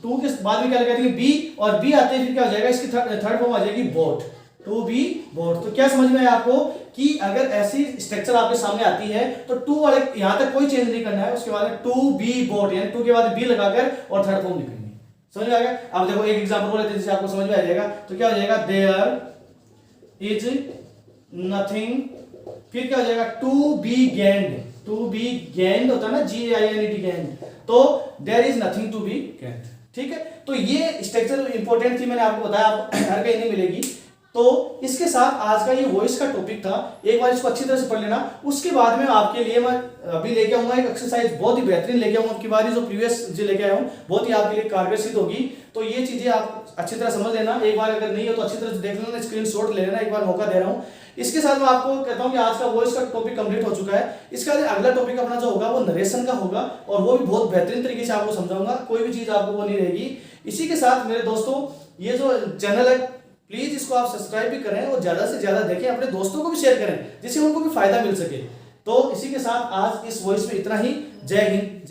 टू के बाद में क्या लगा देंगे बी, और बी आते हैं फिर क्या हो जाएगा, इसकी थर्ड फॉर्म आ जाएगी बोट, टू बी बोट। तो क्या समझ में आया आपको कि अगर ऐसी स्ट्रक्चर आपके सामने आती है तो टू वाले यहां तक कोई चेंज नहीं करना है, उसके बाद टू बी बोट, यानी टू के बाद बी लगाकर और थर्ड फॉर्म लिखेंगे। समझ में आ गया। अब देखो एक एग्जांपल बोल लेते हैं जिससे आपको समझ में आ जाएगा। तो क्या हो जाएगा, देयर इज नथिंग, फिर क्या हो जाएगा, to be gained, to be gained होता है ना, GAIND गेन्ड, तो there is nothing to be gained. ठीक है। तो ये स्ट्रक्चर इंपॉर्टेंट थी, मैंने आपको बताया, आप हर कहीं नहीं मिलेगी। तो इसके साथ आज का ये वॉइस का टॉपिक था, एक बार इसको अच्छी तरह से पढ़ लेना। उसके बाद में आपके लिए मैं अभी लेके आऊंगा एक एक्सरसाइज, बहुत ही बेहतरीन लेके आऊंगा। आपकी बारी जो प्रीवियस जो लेके आया हूँ बहुत ही आपके लिए कारगर सिद्ध होगी। तो ये चीजें आप अच्छी तरह समझ लेना, एक बार अगर नहीं हो तो अच्छी तरह से देख लेना, स्क्रीनशॉट ले लेना, एक बार मौका दे रहा हूँ। इसके साथ मैं आपको कहता हूँ कि आज का वॉइस का टॉपिक कंप्लीट हो चुका है। इसका अगला टॉपिक अपना जो होगा वो नरेशन का होगा, और वो भी बहुत बेहतरीन तरीके से आपको समझाऊंगा, कोई भी चीज आपको वो नहीं रहेगी। इसी के साथ मेरे दोस्तों ये जो चैनल है प्लीज इसको आप सब्सक्राइब भी करें और ज्यादा से ज्यादा देखें, अपने दोस्तों को भी शेयर करें जिससे उनको भी फायदा मिल सके। तो इसी के साथ आज इस वॉइस में इतना ही। जय हिंद।